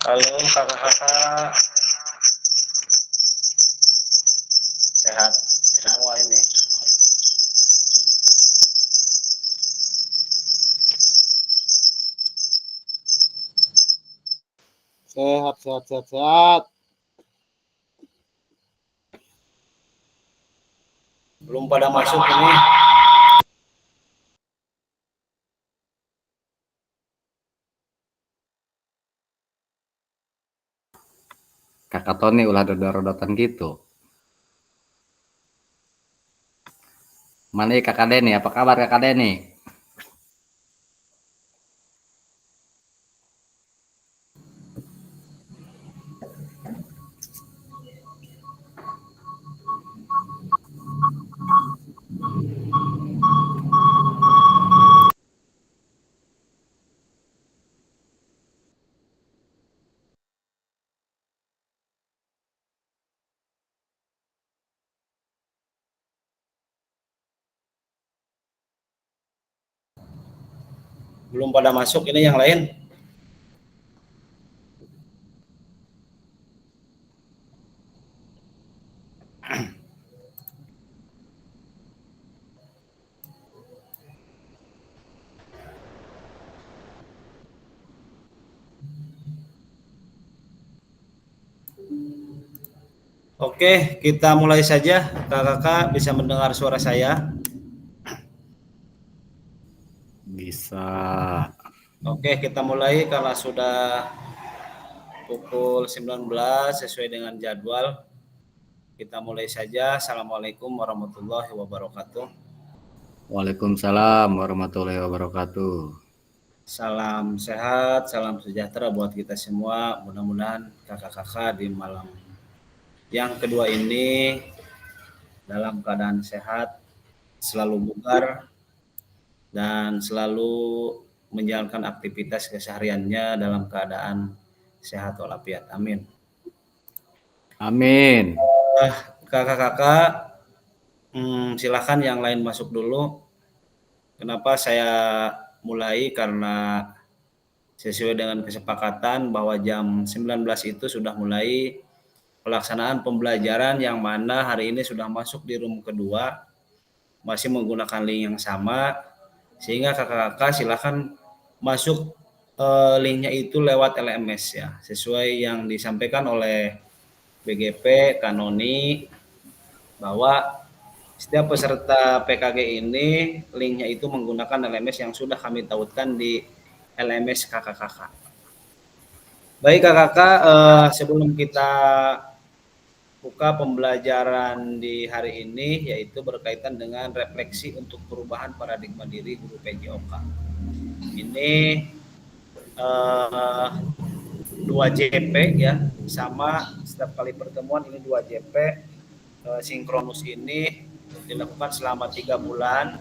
Halo kakak-kakak, sehat semua ini. Sehat. Belum pada masuk ini. Kakak Tony ulah dodor-dodotan gitu. Mana kakak Denny? Apa kabar kakak Denny? Belum pada masuk ini yang lain. Oke, kita mulai saja. Kakak-kakak bisa mendengar suara saya? Bisa. Oke, kita mulai karena sudah pukul 19 sesuai dengan jadwal. Kita mulai saja. Assalamualaikum warahmatullahi wabarakatuh. Waalaikumsalam warahmatullahi wabarakatuh. Salam sehat, salam sejahtera buat kita semua. Mudah-mudahan kakak-kakak di malam yang kedua ini dalam keadaan sehat, selalu bugar, dan selalu menjalankan aktivitas kesehariannya dalam keadaan sehat walafiat. Amin. Amin. Kakak-kakak, silakan yang lain masuk dulu. Kenapa saya mulai? Karena sesuai dengan kesepakatan bahwa jam 19 itu sudah mulai pelaksanaan pembelajaran yang mana hari ini sudah masuk di room kedua, masih menggunakan link yang sama, sehingga kakak-kakak silakan masuk linknya itu lewat LMS ya, sesuai yang disampaikan oleh BGP Kanoni bahwa setiap peserta PKG ini linknya itu menggunakan LMS yang sudah kami tautkan di LMS kakak-kakak. Baik kakak-kakak, sebelum kita buka pembelajaran di hari ini, yaitu berkaitan dengan refleksi untuk perubahan paradigma diri guru PJOK. Ini 2 JP ya, sama setiap kali pertemuan ini 2 JP sinkronus ini dilakukan selama 3 bulan,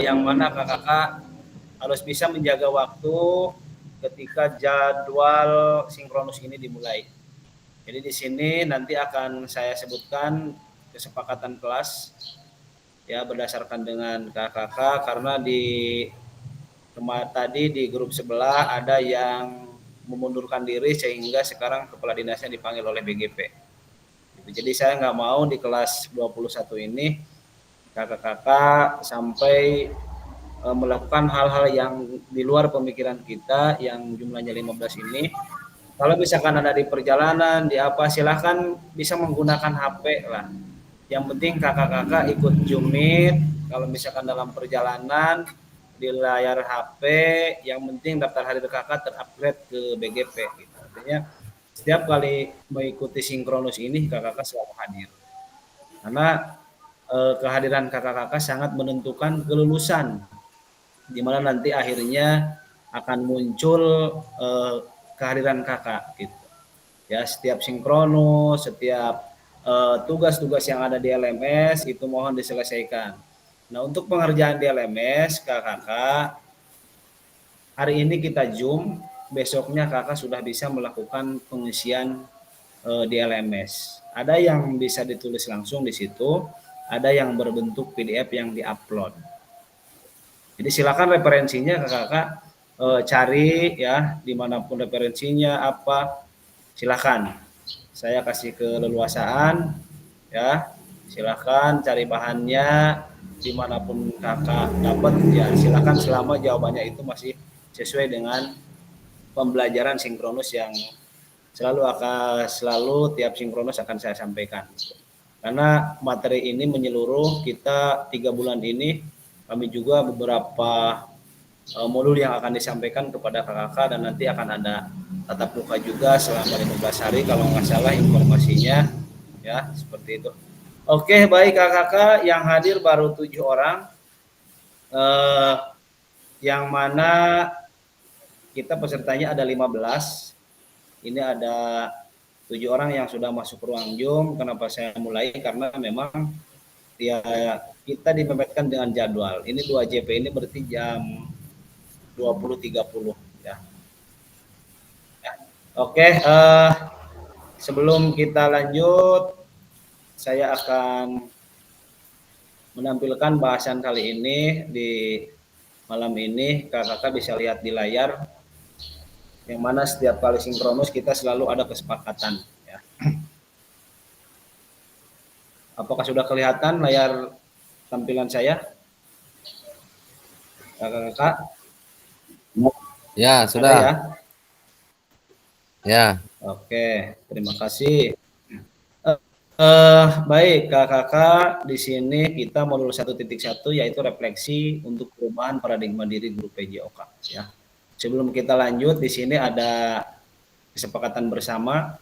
yang mana kakak-kakak harus bisa menjaga waktu ketika jadwal sinkronus ini dimulai. Jadi di sini nanti akan saya sebutkan kesepakatan kelas ya berdasarkan dengan kakak-kakak, karena di tadi di grup sebelah ada yang memundurkan diri sehingga sekarang kepala dinasnya dipanggil oleh BGP. Jadi saya nggak mau di kelas 21 ini kakak-kakak sampai melakukan hal-hal yang di luar pemikiran kita yang jumlahnya 15 ini. Kalau misalkan ada di perjalanan, di apa, silahkan bisa menggunakan HP lah. Yang penting kakak-kakak ikut Zoom Meet. Kalau misalkan dalam perjalanan di layar HP, yang penting daftar hadir kakak terupgrade ke BGP. Gitu. Artinya setiap kali mengikuti sinkronus ini kakak-kakak selalu hadir. Karena kehadiran kakak-kakak sangat menentukan kelulusan, di mana nanti akhirnya akan muncul kehadiran kakak gitu. Ya, setiap sinkronus, setiap tugas-tugas yang ada di LMS itu mohon diselesaikan. Nah, untuk pengerjaan di LMS kakak hari ini kita Zoom, besoknya kakak sudah bisa melakukan pengisian di LMS. Ada yang bisa ditulis langsung di situ, ada yang berbentuk PDF yang diupload. Jadi silakan referensinya kakak cari ya dimanapun referensinya apa, silahkan saya kasih keleluasaan ya, silahkan cari bahannya dimanapun kakak dapat ya, silahkan selama jawabannya itu masih sesuai dengan pembelajaran sinkronus yang selalu tiap sinkronus akan saya sampaikan. Karena materi ini menyeluruh, kita 3 bulan ini kami juga beberapa modul yang akan disampaikan kepada kakak dan nanti akan ada tatap muka juga selama 15 hari kalau nggak salah informasinya ya, seperti itu. Oke, baik kakak yang hadir baru 7 orang, yang mana kita pesertanya ada 15. Ini ada 7 orang yang sudah masuk ruang Zoom. Kenapa saya mulai? Karena memang ya kita dipepetkan dengan jadwal. Ini 2 JP ini berarti jam 20.30 ya. Oke, sebelum kita lanjut, saya akan menampilkan bahasan kali ini di malam ini. Kakak bisa lihat di layar, yang mana setiap kali sinkronus kita selalu ada kesepakatan ya. Apakah sudah kelihatan layar tampilan saya, kakak? Ya, Ada sudah. ya. Ya. Oke, terima kasih. Baik, kakak, di sini kita modul 1.1 yaitu refleksi untuk perubahan paradigma diri guru PJOK ya. Sebelum kita lanjut, di sini ada kesepakatan bersama.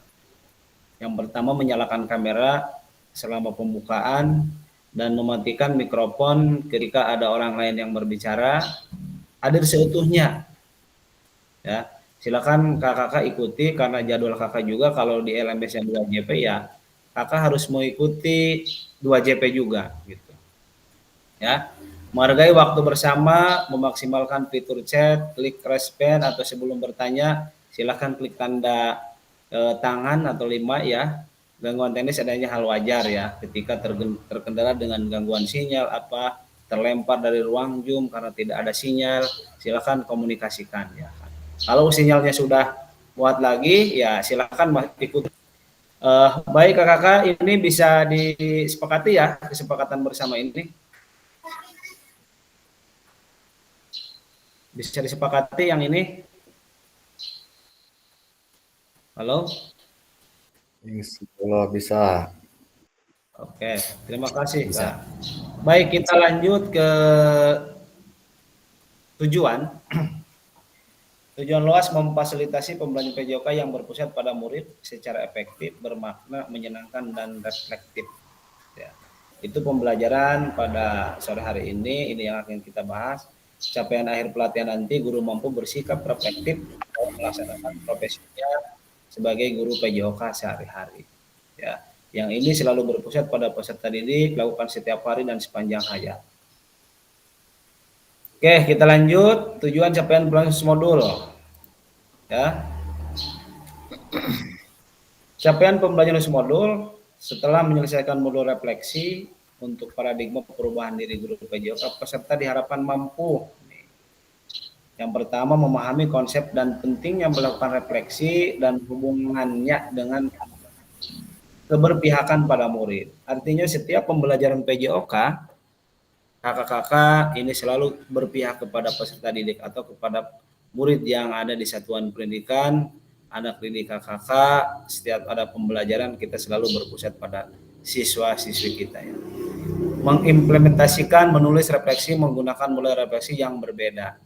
Yang pertama, menyalakan kamera selama pembukaan dan mematikan mikrofon ketika ada orang lain yang berbicara. Hadir seutuhnya. Ya, silakan kakak ikuti karena jadwal kakak juga kalau di LMS yang 2 JP ya, kakak harus mengikuti 2 JP juga gitu. Ya. Menghargai waktu bersama, memaksimalkan fitur chat, klik raise hand atau sebelum bertanya silakan klik tanda tangan atau 5 ya. Gangguan teknis adanya hal wajar ya ketika terkendala dengan gangguan sinyal apa, terlempar dari ruang Zoom karena tidak ada sinyal, silakan komunikasikan ya. Kalau sinyalnya sudah muat lagi ya silakan ikut. Baik kakak, ini bisa disepakati ya kesepakatan bersama ini. Bisa disepakati yang ini? Halo? Kalau bisa. Oke, terima kasih Bisa. Kak. Baik, kita lanjut ke tujuan. Tujuan luas memfasilitasi pembelajaran PJOK yang berpusat pada murid secara efektif, bermakna, menyenangkan, dan reflektif. Ya. Itu pembelajaran pada sore hari ini yang akan kita bahas. Capaian akhir pelatihan nanti guru mampu bersikap reflektif dalam melaksanakan profesinya sebagai guru PJOK sehari-hari. Ya, yang ini selalu berpusat pada peserta didik, lakukan setiap hari dan sepanjang hayat. Oke, kita lanjut. Tujuan capaian proses modul. Ya. Capaian pembelajaran modul setelah menyelesaikan modul refleksi untuk paradigma perubahan diri guru PJOK, peserta diharapkan mampu. Yang pertama, memahami konsep dan pentingnya melakukan refleksi dan hubungannya dengan keberpihakan pada murid. Artinya setiap pembelajaran PJOK, kakak-kakak ini selalu berpihak kepada peserta didik atau kepada murid yang ada di satuan pendidikan, anak didik kakak. Setiap ada pembelajaran kita selalu berpusat pada siswa-siswi kita ya. Mengimplementasikan menulis refleksi menggunakan mulai refleksi yang berbeda.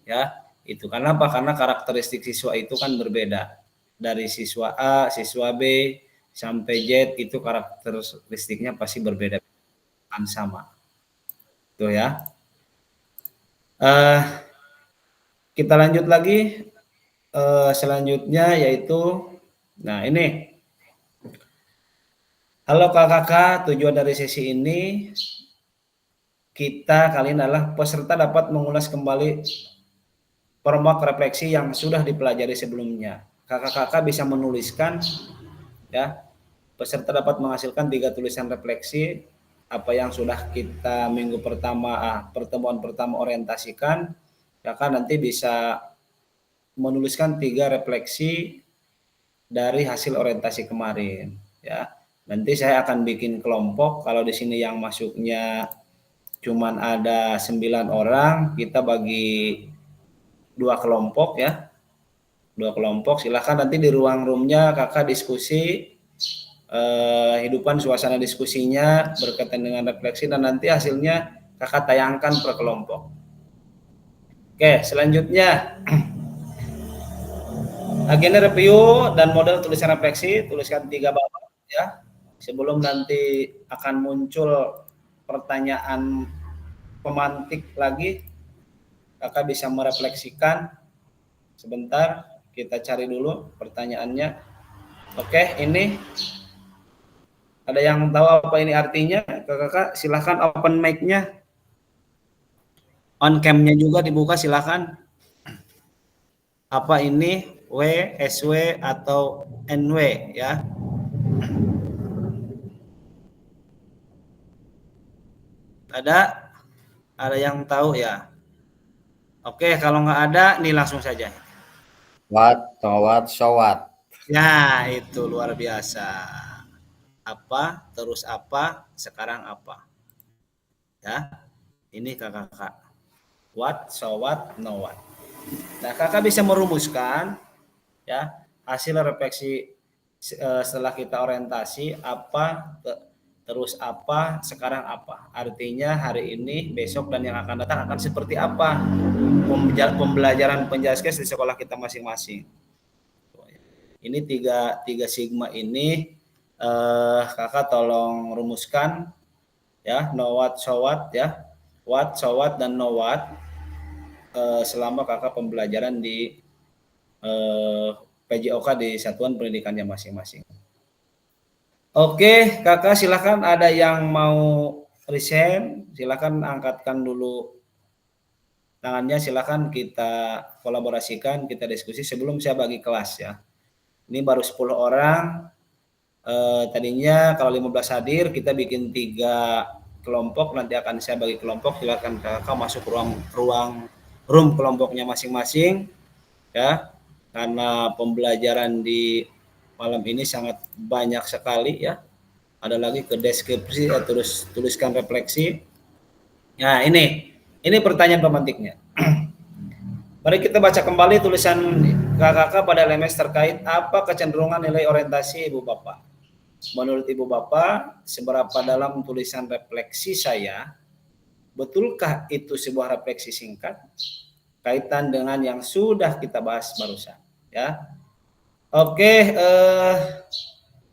Ya, itu karena apa? Karena karakteristik siswa itu kan berbeda. Dari siswa A, siswa B sampai Z itu karakteristiknya pasti berbeda, kan sama. Tuh ya. Kita lanjut lagi. Selanjutnya yaitu, nah ini. Halo kakak-kakak, tujuan dari sesi ini kita kali ini adalah peserta dapat mengulas kembali format refleksi yang sudah dipelajari sebelumnya. Kakak-kakak bisa menuliskan ya. Peserta dapat menghasilkan 3 tulisan refleksi apa yang sudah kita minggu pertama pertemuan pertama orientasikan, Kakak nanti bisa menuliskan 3 refleksi dari hasil orientasi kemarin ya. Nanti saya akan bikin kelompok. Kalau di sini yang masuknya cuman ada 9 orang, kita bagi 2 kelompok ya. 2 kelompok. Silahkan nanti di ruang roomnya kakak diskusi, hidupan suasana diskusinya berkaitan dengan refleksi, dan nanti hasilnya kakak tayangkan per kelompok. Oke, selanjutnya agenda review dan model tulisan refleksi, tuliskan 3 babak ya. Sebelum nanti akan muncul pertanyaan pemantik lagi, kakak bisa merefleksikan. Sebentar, kita cari dulu pertanyaannya. Oke, ini ada yang tahu apa ini artinya? Kakak silahkan open mic-nya. On cam-nya juga dibuka silahkan. Apa ini W, SW, atau NW ya? Ada? Ada yang tahu ya? Oke, kalau nggak ada, nih langsung saja. What, no what, so what. Ya, itu luar biasa. Apa, terus apa, sekarang apa. Ya, ini kakak. What, so what, no what. Nah, kakak bisa merumuskan ya hasil refleksi setelah kita orientasi apa, terus apa, sekarang apa. Artinya hari ini, besok, dan yang akan datang akan seperti apa pembelajaran penjaskes di sekolah kita masing-masing. Ini tiga sigma ini kakak tolong rumuskan ya, no what, so what ya, what, so what, dan no what selama kakak pembelajaran di PJOK di satuan pendidikannya masing-masing. Oke, kakak silakan, ada yang mau resign, silakan angkatkan dulu tangannya, silakan kita kolaborasikan, kita diskusi sebelum saya bagi kelas ya. Ini baru 10 orang, tadinya kalau 15 hadir kita bikin 3 kelompok, nanti akan saya bagi kelompok, silakan kakak masuk ruang room kelompoknya masing-masing ya, karena pembelajaran di malam ini sangat banyak sekali ya. Ada lagi ke deskripsi ya, terus tuliskan refleksi. Nah, ini pertanyaan pemantiknya. Mari kita baca kembali tulisan kakak pada LMS terkait apa kecenderungan nilai orientasi Ibu Bapak. Menurut Ibu Bapak, seberapa dalam tulisan refleksi saya? Betulkah itu sebuah refleksi singkat kaitan dengan yang sudah kita bahas barusan ya. Oke,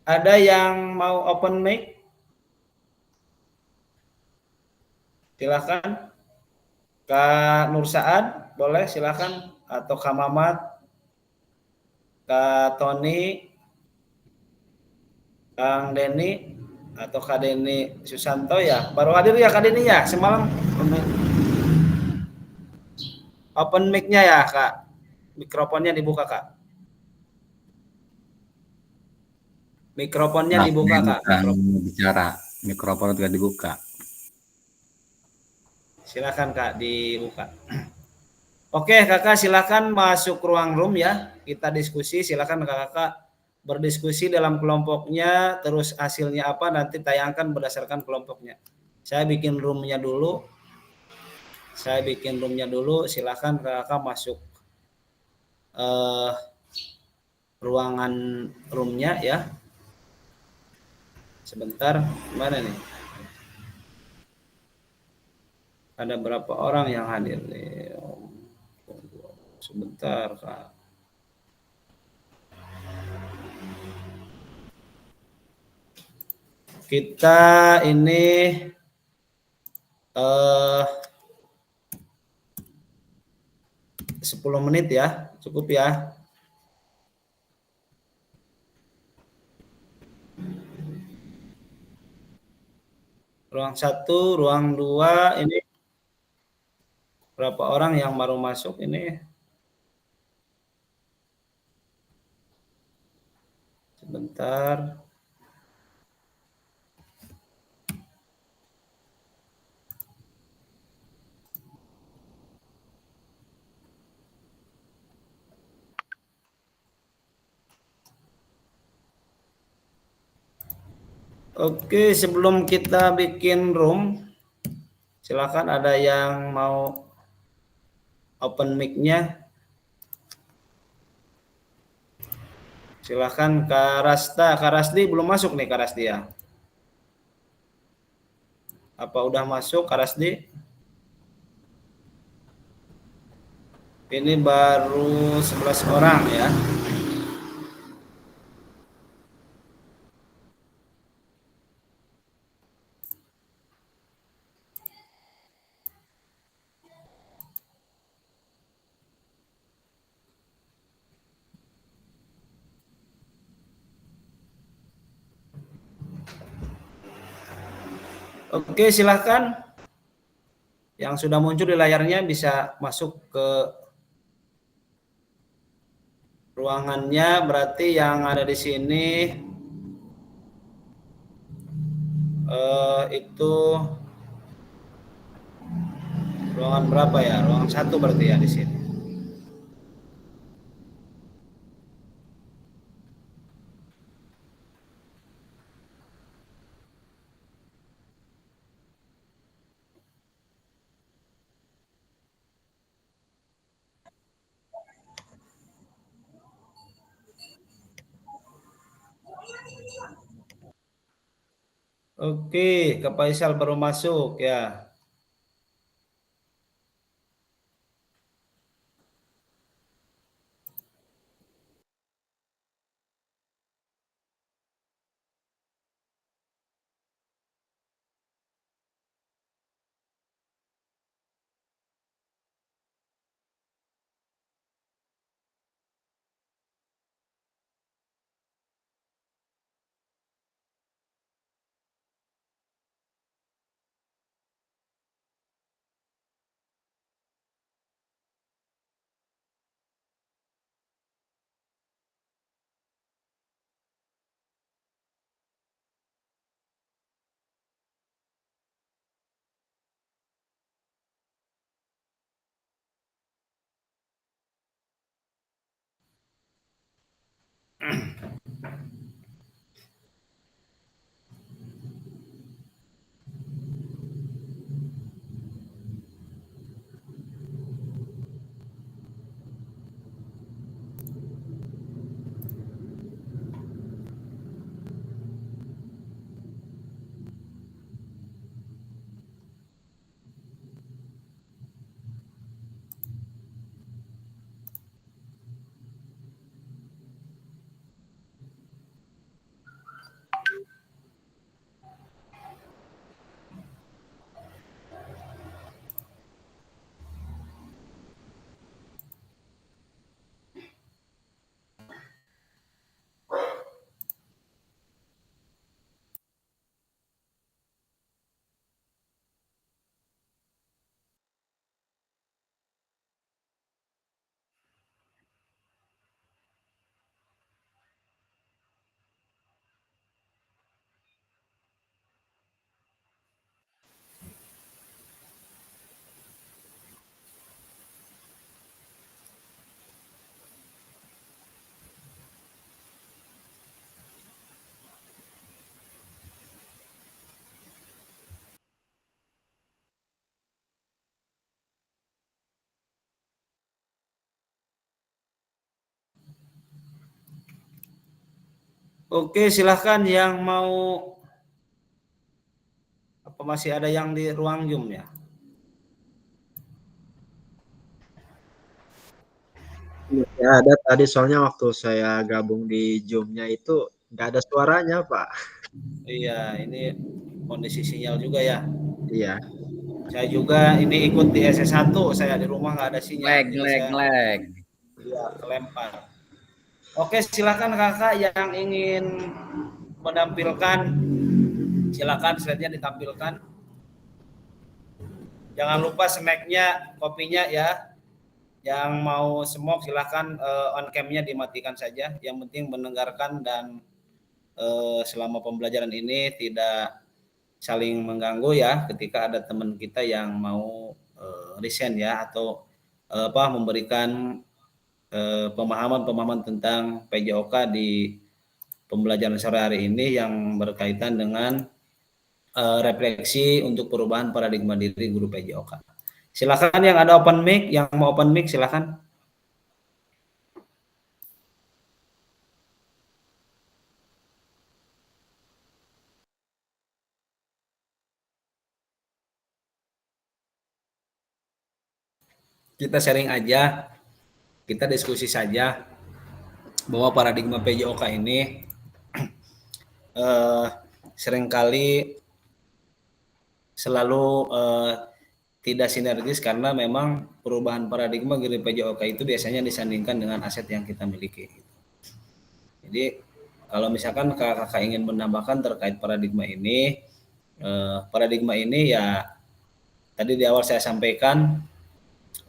ada yang mau open mic? Silakan. Kak Nur Saad, boleh silakan, atau Kak Mamat, Kak Tony, Kang Denny, atau Kak Denny Susanto ya. Baru hadir ya Kak Denny ya, semalam open mic-nya ya Kak. Mikrofonnya dibuka Kak. Mikrofonnya Nah, dibuka ini Kak. bukan bicara, mikrofon juga dibuka. Silakan Kak dibuka. Oke kakak, silakan masuk ruang room ya. Kita diskusi, silakan kakak berdiskusi dalam kelompoknya, terus hasilnya apa nanti tayangkan berdasarkan kelompoknya. Saya bikin roomnya dulu. Silakan kakak masuk ruangan roomnya ya. Sebentar, mana nih? Ada berapa orang yang hadir nih? Sebentar Kak. Kita ini 10 menit ya, cukup ya. Ruang 1, ruang 2 ini berapa orang yang baru masuk ini? Sebentar. Oke, sebelum kita bikin room, silakan ada yang mau open mic-nya. Silakan Kak Rasta, Kak Rasdi belum masuk nih Kak Rasdi ya. Apa udah masuk Kak Rasdi? Ini baru 11 orang ya. Oke, silahkan. Yang sudah muncul di layarnya bisa masuk ke ruangannya. Berarti yang ada di sini itu ruangan berapa ya? Ruangan satu berarti ya di sini. Oke, Kak Faisal baru masuk ya. Oke, silahkan yang mau apa masih ada yang di ruang Zoom ya? Ya ada tadi soalnya waktu saya gabung di Zoom-nya itu nggak ada suaranya, Pak. Iya, ini kondisi sinyal juga ya. Iya. Saya juga ini ikut di SS1, saya di rumah nggak ada sinyal, Lag, jadi lag, saya lag. ya kelempar. Oke, silakan kakak yang ingin menampilkan, silakan slide-nya ditampilkan. Jangan lupa snack-nya, kopinya ya. Yang mau smoke silakan on cam-nya dimatikan saja. Yang penting mendengarkan dan selama pembelajaran ini tidak saling mengganggu ya ketika ada teman kita yang mau resign ya atau memberikan pemahaman-pemahaman tentang PJOK di pembelajaran sore hari ini yang berkaitan dengan refleksi untuk perubahan paradigma diri guru PJOK. Silakan yang ada open mic, yang mau open mic silakan. Kita sharing aja, kita diskusi saja bahwa paradigma PJOK ini seringkali selalu tidak sinergis karena memang perubahan paradigma guru PJOK itu biasanya disandingkan dengan aset yang kita miliki. Jadi kalau misalkan kakak ingin menambahkan terkait paradigma ini ya tadi di awal saya sampaikan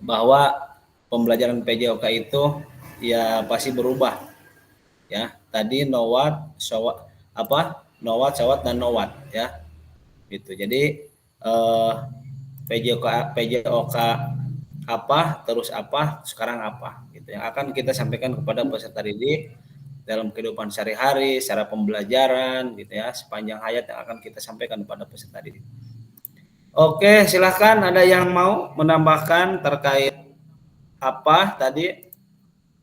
bahwa pembelajaran PJOK itu ya pasti berubah ya. Tadi NOWAT, SOWAT dan NOWAT ya. Gitu. Jadi PJOK apa, terus apa, sekarang apa gitu yang akan kita sampaikan kepada peserta didik dalam kehidupan sehari-hari, secara pembelajaran gitu ya, sepanjang hayat yang akan kita sampaikan kepada peserta didik. Oke, silahkan ada yang mau menambahkan terkait apa tadi,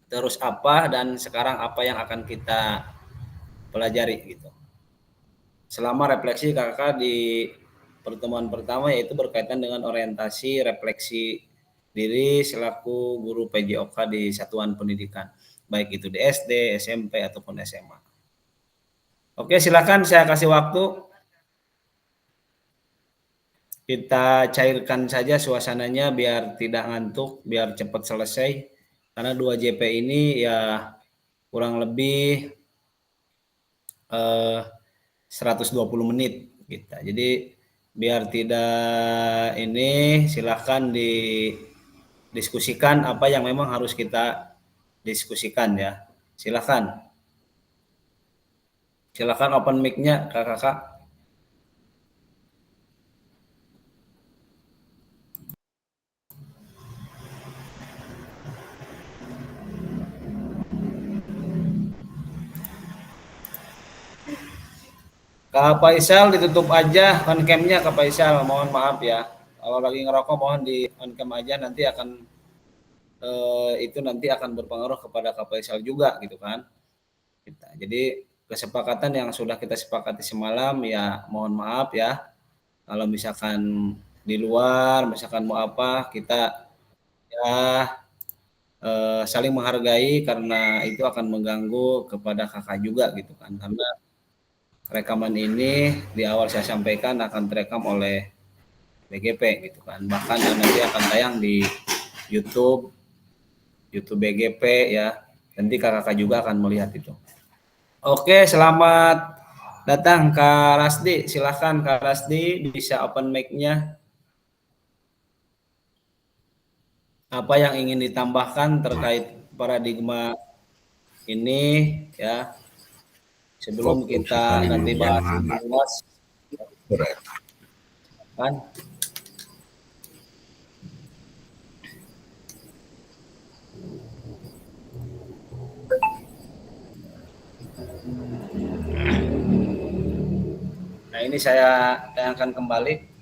terus apa, dan sekarang apa yang akan kita pelajari gitu. Selama refleksi kakak di pertemuan pertama yaitu berkaitan dengan orientasi refleksi diri selaku guru PJOK di satuan pendidikan, baik itu di SD, SMP ataupun SMA. Oke, silakan saya kasih waktu. Kita cairkan saja suasananya biar tidak ngantuk, biar cepat selesai. Karena 2 JP ini ya kurang lebih 120 menit gitu. Jadi biar tidak ini silahkan didiskusikan apa yang memang harus kita diskusikan ya. Silahkan open mic-nya kakak. Kak Faisal ditutup aja on cam-nya Kak Faisal, mohon maaf ya. Kalau lagi ngerokok mohon di on cam aja, nanti akan itu nanti akan berpengaruh kepada Kak Faisal juga gitu kan. Jadi kesepakatan yang sudah kita sepakati semalam ya mohon maaf ya. Kalau misalkan di luar, misalkan mau apa, kita ya saling menghargai karena itu akan mengganggu kepada kakak juga gitu kan. Karena rekaman ini di awal saya sampaikan akan terekam oleh BGP gitu kan. Bahkan nanti akan tayang di YouTube BGP ya. Nanti kakak juga akan melihat itu. Oke, selamat datang Kak Rasdi. Silahkan Kak Rasdi bisa open mic-nya. Apa yang ingin ditambahkan terkait paradigma ini ya sebelum kita nanti bahas luas kan. Nah ini saya tayangkan kembali.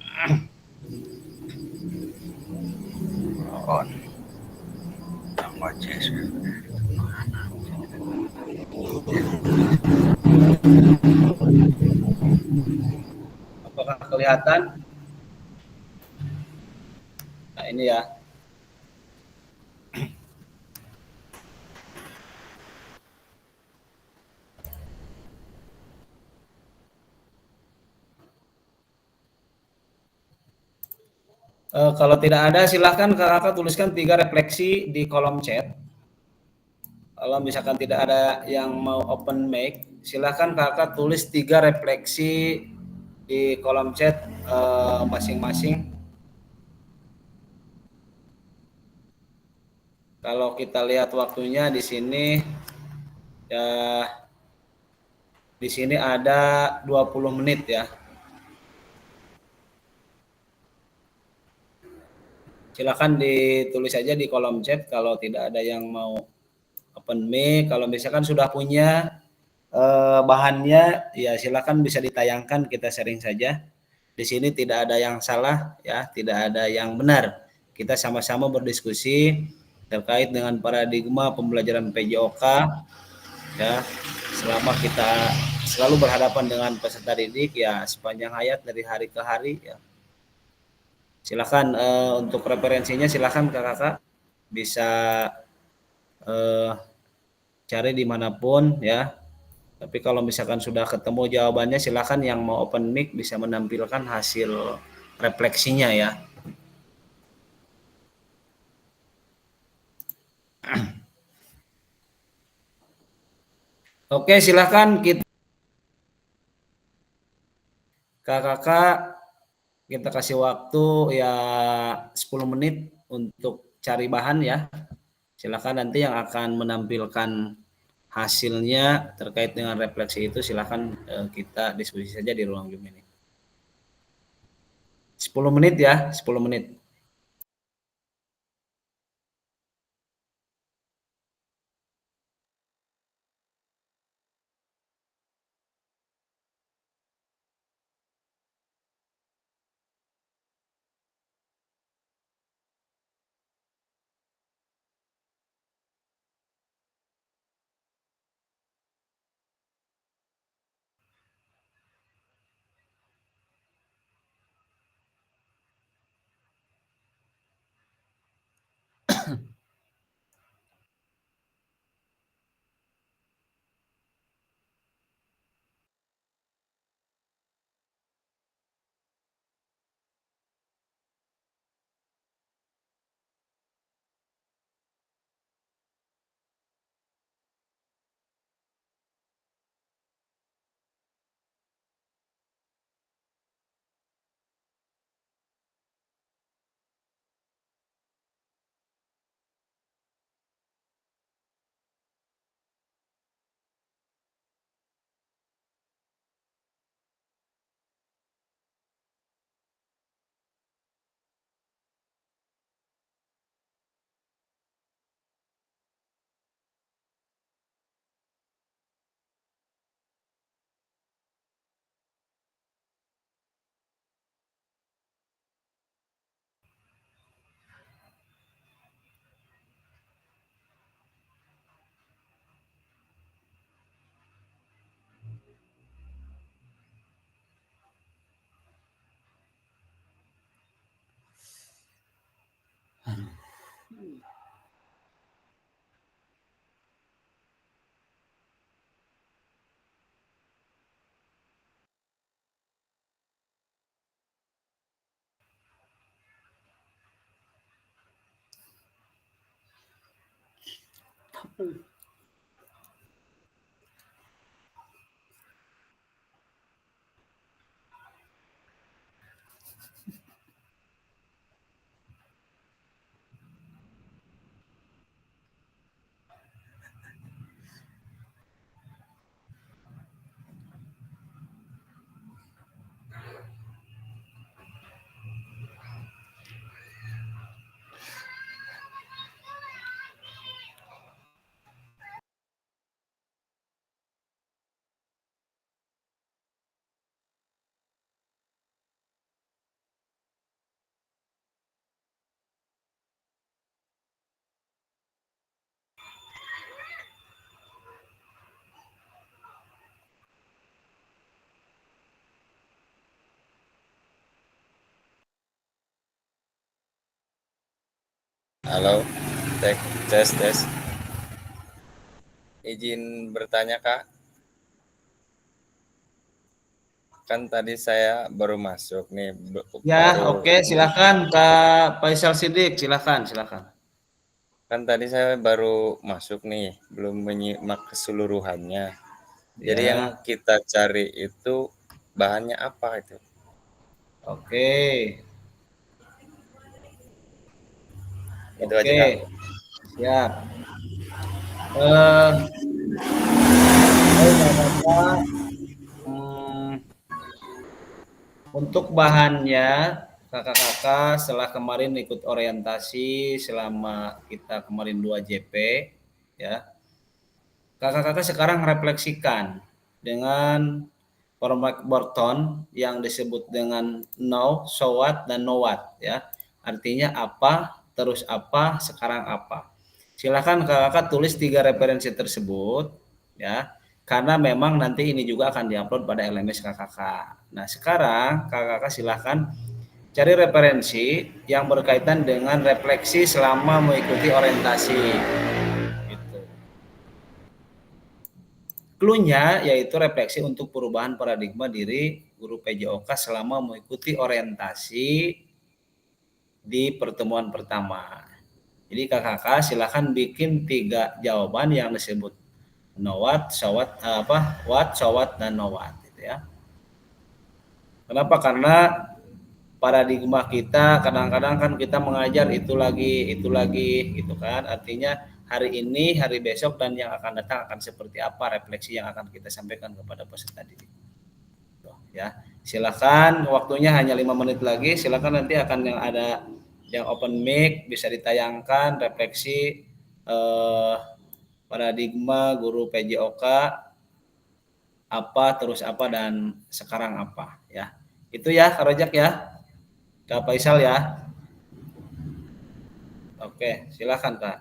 Apakah kelihatan? Nah ini ya. Kalau tidak ada silahkan kakak tuliskan 3 refleksi di kolom chat. Kalau misalkan tidak ada yang mau open mic, silahkan kakak tulis 3 refleksi di kolom chat masing-masing. Kalau kita lihat waktunya di sini ya di sini ada 20 menit ya. Silakan ditulis saja di kolom chat kalau tidak ada yang mau open mic. Kalau misalkan sudah punya bahannya ya silakan bisa ditayangkan, kita sharing saja. Di sini tidak ada yang salah ya, tidak ada yang benar. Kita sama-sama berdiskusi terkait dengan paradigma pembelajaran PJOK ya. Selama kita selalu berhadapan dengan peserta didik ya sepanjang hayat dari hari ke hari ya. Silakan untuk referensinya silakan kakak bisa cari dimanapun ya. Tapi kalau misalkan sudah ketemu jawabannya, silakan yang mau open mic bisa menampilkan hasil refleksinya ya. Oke, silakan kakak kita kasih waktu ya 10 menit untuk cari bahan ya. Silakan nanti yang akan menampilkan hasilnya terkait dengan refleksi itu silakan kita diskusi saja di ruang Zoom ini. 10 menit ya, 10 menit. Halo, tes tes. Izin bertanya Kak, kan tadi saya baru masuk nih. Ya, baru oke, silakan Kak Faisal Sidik, silakan. Kan tadi saya baru masuk nih, belum menyimak keseluruhannya. Jadi yang Ya, kita cari itu bahannya apa itu? oke, Itu aja Kak. siap. Eh, Kakak, untuk bahannya kakak-kakak setelah kemarin ikut orientasi selama kita kemarin 2 JP ya. Kakak-kakak sekarang refleksikan dengan format Burton yang disebut dengan now, so what, dan know what ya. Artinya apa, terus apa, sekarang apa. Silakan kakak tulis 3 referensi tersebut ya. Karena memang nanti ini juga akan diupload pada LMS KKK. Nah, sekarang kakak silakan cari referensi yang berkaitan dengan refleksi selama mengikuti orientasi. Gitu. Clue-nya yaitu refleksi untuk perubahan paradigma diri guru PJOK selama mengikuti orientasi di pertemuan pertama. Jadi kakak silakan bikin 3 jawaban yang disebut know what, so what, what, so what, dan know what gitu ya. Kenapa? Karena paradigma kita kadang-kadang kan kita mengajar itu lagi gitu kan. Artinya hari ini, hari besok, dan yang akan datang akan seperti apa refleksi yang akan kita sampaikan kepada peserta didik. Tuh, ya. Silakan, waktunya hanya 5 menit lagi. Silakan, nanti akan yang ada yang open mic bisa ditayangkan refleksi paradigma guru PJOK apa, terus apa, dan sekarang apa ya. Itu ya Kak Rojak ya. Kak Faisal ya. Oke, silakan Kak.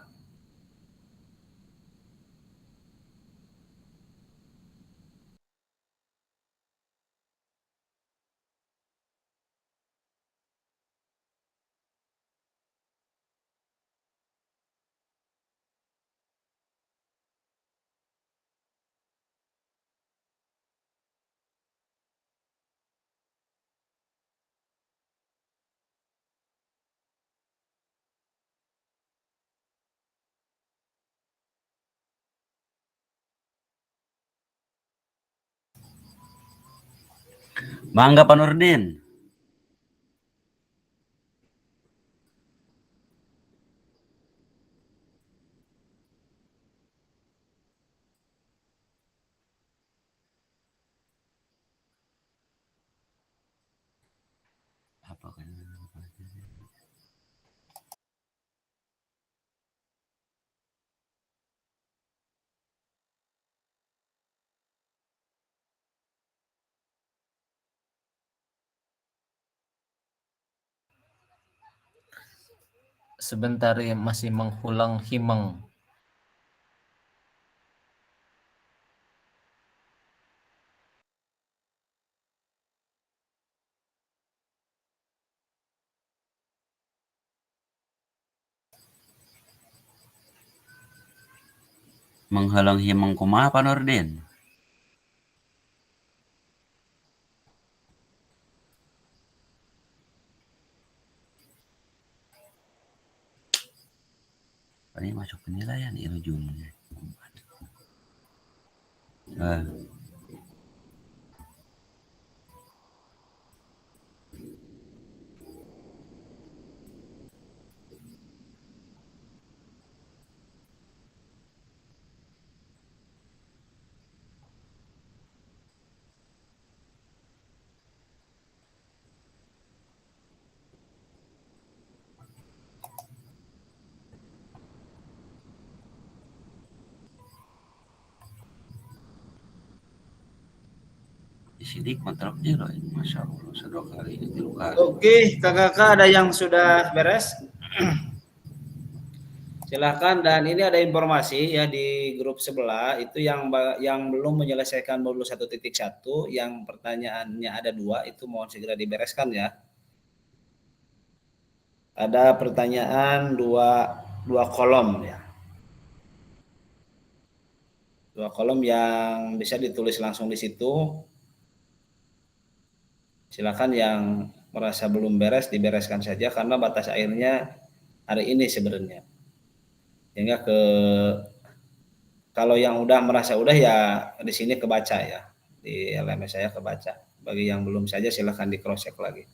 Mangga Pak Nurdin. Apa kan? Sebentar ya, masih mengulang himang. Menghalang himang kumaha Pak Nurdin? Ini masuk penilaian ini ujungnya. Sidik mantap loh, Masya Allah, 2 kali, 3 kali. Oke, kakak ada yang sudah beres? Silahkan, dan ini ada informasi ya di grup sebelah itu yang belum menyelesaikan modul 1.1 yang pertanyaannya ada 2 itu mohon segera dibereskan ya. Ada pertanyaan 2 kolom ya. 2 kolom yang bisa ditulis langsung di situ. Silakan yang merasa belum beres dibereskan saja karena batas akhirnya hari ini sebenarnya. Sehingga kalau yang udah merasa udah ya di sini kebaca ya. Di LMS saya kebaca. Bagi yang belum saja silakan di cross check lagi.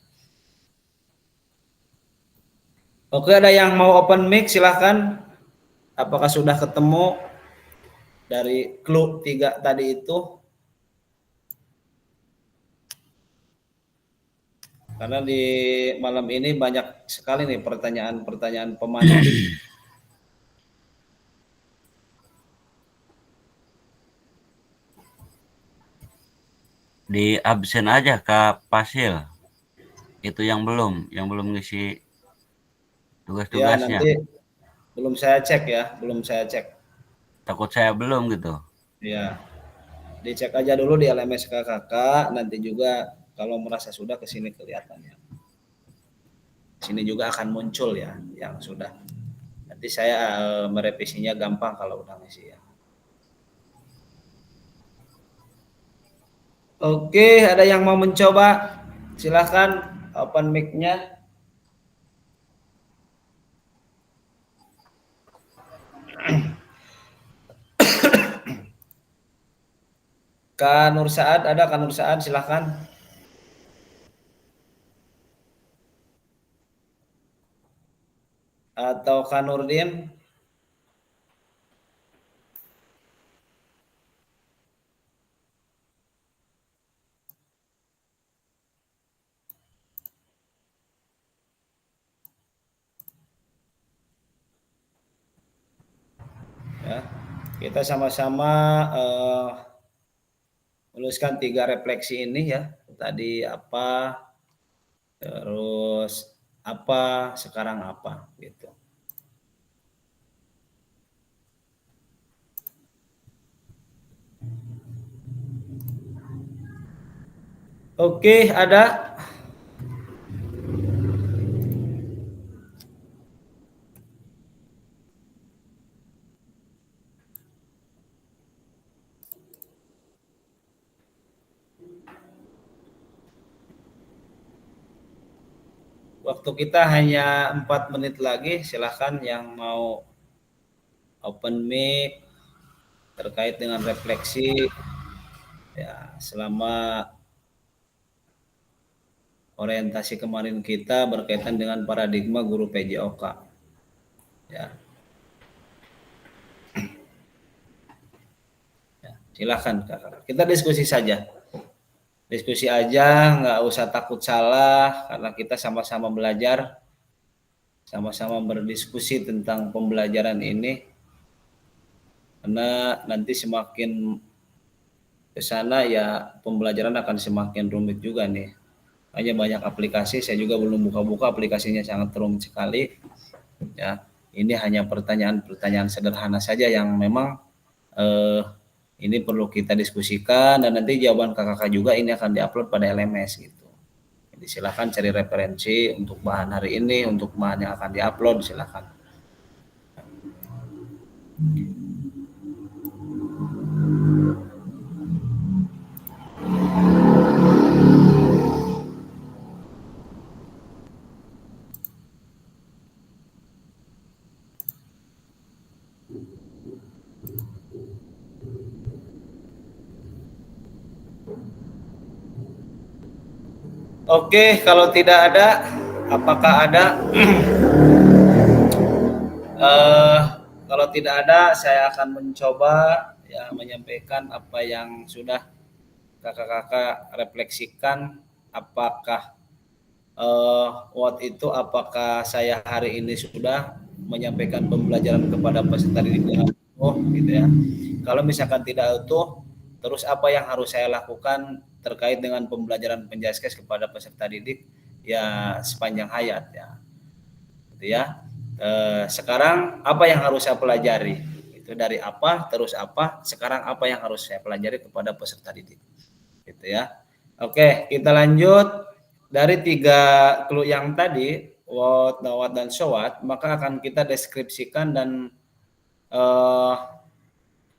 Oke, ada yang mau open mic silakan. Apakah sudah ketemu dari clue 3 tadi itu? Karena di malam ini banyak sekali nih pertanyaan-pertanyaan pemanas. di absen aja Kak Pasil. Itu yang belum ngisi Ya, tugas-tugasnya. nanti belum saya cek ya, belum saya cek. Takut saya belum gitu. Ya, dicek aja dulu di LMS kakak, nanti juga kalau merasa sudah ke sini kelihatannya. Sini juga akan muncul ya yang sudah. Nanti saya merevisinya gampang kalau udah ngisi ya. Oke, ada yang mau mencoba? Silahkan open mic-nya. Kak Nur Saad, ada Kak Nur Saad, silahkan. Atau Kak Nurdin. Ya, kita sama-sama menuliskan 3 refleksi ini ya. Tadi apa, terus apa, sekarang apa gitu. Oke, ada. Waktu kita hanya 4 menit lagi, silahkan yang mau open mic terkait dengan refleksi ya, selama orientasi kemarin kita berkaitan dengan paradigma guru PJOK ya. Silahkan kakak, kita diskusi saja, diskusi aja, nggak usah takut salah karena kita sama-sama belajar, sama-sama berdiskusi tentang pembelajaran ini, karena nanti semakin ke sana ya pembelajaran akan semakin rumit juga nih. Hanya banyak aplikasi, saya juga belum buka-buka, aplikasinya sangat rumit sekali ya. Ini hanya pertanyaan-pertanyaan sederhana saja yang memang ini perlu kita diskusikan, dan nanti jawaban kakak juga ini akan diupload pada LMS gitu. Jadi silakan cari referensi untuk bahan hari ini, untuk bahan yang akan diupload silakan. Oke, kalau tidak ada, apakah ada? Kalau tidak ada, saya akan mencoba ya menyampaikan apa yang sudah kakak-kakak refleksikan. Apakah itu apakah saya hari ini sudah menyampaikan pembelajaran kepada peserta didik dengan utuh gitu ya. Kalau misalkan tidak utuh, terus apa yang harus saya lakukan terkait dengan pembelajaran penjaskes kepada peserta didik ya sepanjang hayat ya. Gitu ya. Sekarang apa yang harus saya pelajari? Itu dari apa, terus apa, sekarang apa yang harus saya pelajari kepada peserta didik. Gitu ya. Oke, kita lanjut. Dari 3 clue yang tadi, what, now what, dan so what, maka akan kita deskripsikan dan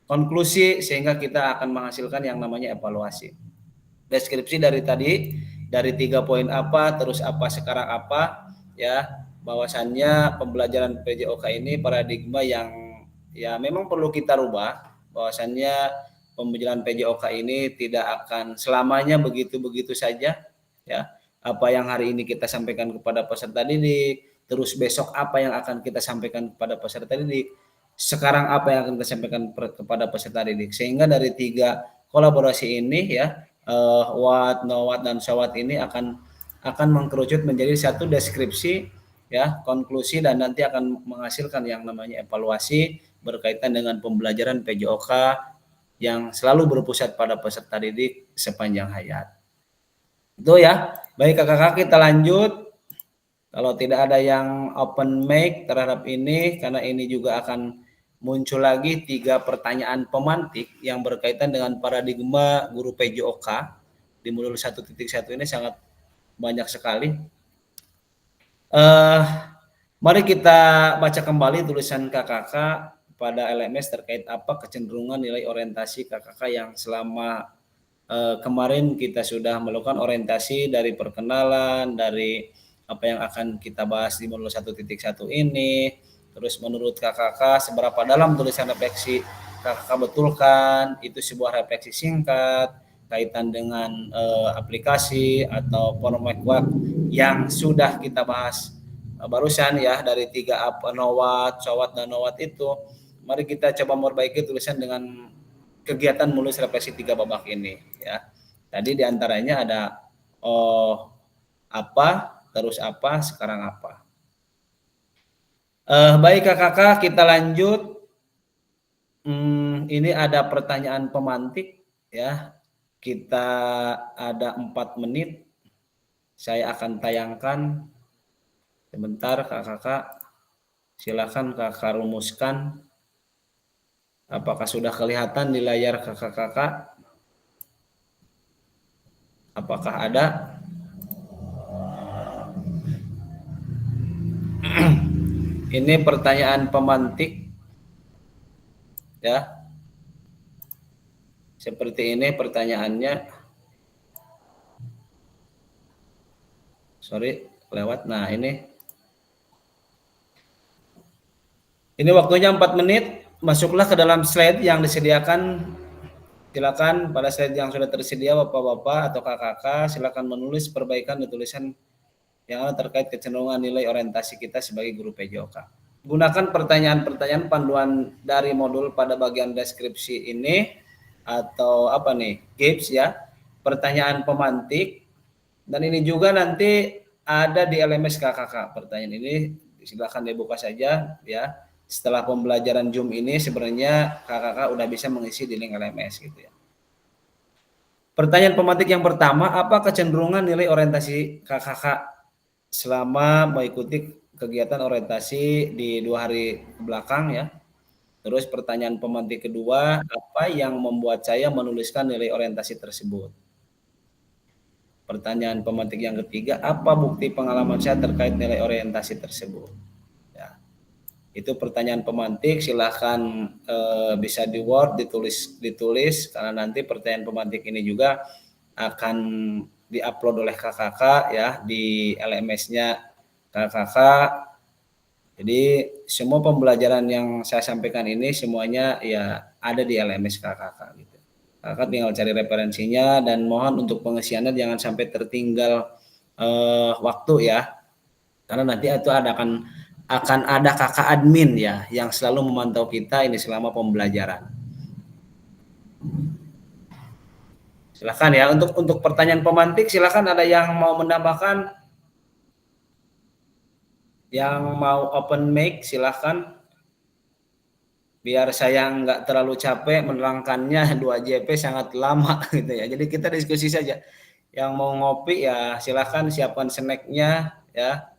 konklusi sehingga kita akan menghasilkan yang namanya evaluasi. Deskripsi dari tadi, dari 3 poin apa, terus apa, sekarang apa, ya, bahwasannya pembelajaran PJOK ini paradigma yang ya memang perlu kita rubah, bahwasannya pembelajaran PJOK ini tidak akan selamanya begitu-begitu saja, ya. Apa yang hari ini kita sampaikan kepada peserta didik, terus besok apa yang akan kita sampaikan kepada peserta didik, sekarang apa yang akan kita sampaikan kepada peserta didik, sehingga dari 3 kolaborasi ini ya, what, know what, dan so what ini akan mengkerucut menjadi satu deskripsi ya, konklusi, dan nanti akan menghasilkan yang namanya evaluasi berkaitan dengan pembelajaran PJOK yang selalu berpusat pada peserta didik sepanjang hayat. Itu ya. Baik kakak-kakak, kita lanjut. Kalau tidak ada yang open mic terhadap ini, karena ini juga akan muncul lagi 3 pertanyaan pemantik yang berkaitan dengan paradigma guru PJOK di modul 1.1 ini sangat banyak sekali. Mari kita baca kembali tulisan KKK pada LMS terkait apa kecenderungan nilai orientasi KKK yang selama kemarin kita sudah melakukan orientasi dari perkenalan, dari apa yang akan kita bahas di modul 1.1 ini. Terus menurut KKK seberapa dalam tulisan refleksi KKK betulkan, itu sebuah refleksi singkat kaitan dengan aplikasi atau format web yang sudah kita bahas barusan ya, dari 3 NOWAT, SOWAT dan NOWAT itu. Mari kita coba memperbaiki tulisan dengan kegiatan menulis refleksi 3 babak ini ya. Tadi diantaranya ada apa, terus apa, sekarang apa. Baik kakak, kita lanjut. Ini ada pertanyaan pemantik ya. Kita ada 4 menit. Saya akan tayangkan. Sebentar kakak, silakan kakak rumuskan. Apakah sudah kelihatan di layar kakak-kakak? Apakah ada? Ini pertanyaan pemantik ya. Seperti ini pertanyaannya. Sorry, lewat. Nah, ini waktunya 4 menit. Masuklah ke dalam slide yang disediakan. Silakan pada slide yang sudah tersedia Bapak-bapak atau kakak-kakak, silakan menulis perbaikan dan tulisan yang terkait kecenderungan nilai orientasi kita sebagai guru PJOK. Gunakan pertanyaan-pertanyaan panduan dari modul pada bagian deskripsi ini atau apa nih, GIPS ya, pertanyaan pemantik, dan ini juga nanti ada di LMS KKK. Pertanyaan ini silakan dibuka saja ya. Setelah pembelajaran Zoom ini sebenarnya KKK udah bisa mengisi di link LMS gitu ya. Pertanyaan pemantik yang pertama, apa kecenderungan nilai orientasi KKK selama mengikuti kegiatan orientasi di 2 hari belakang ya. Terus pertanyaan pemantik kedua, apa yang membuat saya menuliskan nilai orientasi tersebut? Pertanyaan pemantik yang ketiga, apa bukti pengalaman saya terkait nilai orientasi tersebut? Ya. Itu pertanyaan pemantik, silahkan bisa di Word, ditulis karena nanti pertanyaan pemantik ini juga akan diupload oleh KKK ya di LMS-nya KKK. Jadi semua pembelajaran yang saya sampaikan ini semuanya ya ada di LMS KKK gitu. KKK tinggal cari referensinya dan mohon untuk pengisiannya jangan sampai tertinggal waktu ya. Karena nanti itu akan ada kakak admin ya yang selalu memantau kita ini selama pembelajaran. Silakan ya, untuk pertanyaan pemantik silakan ada yang mau menambahkan, yang mau open mic silakan, biar saya nggak terlalu capek menerangkannya. 2 JP sangat lama gitu ya, jadi kita diskusi saja. Yang mau ngopi ya silakan siapkan snacknya ya.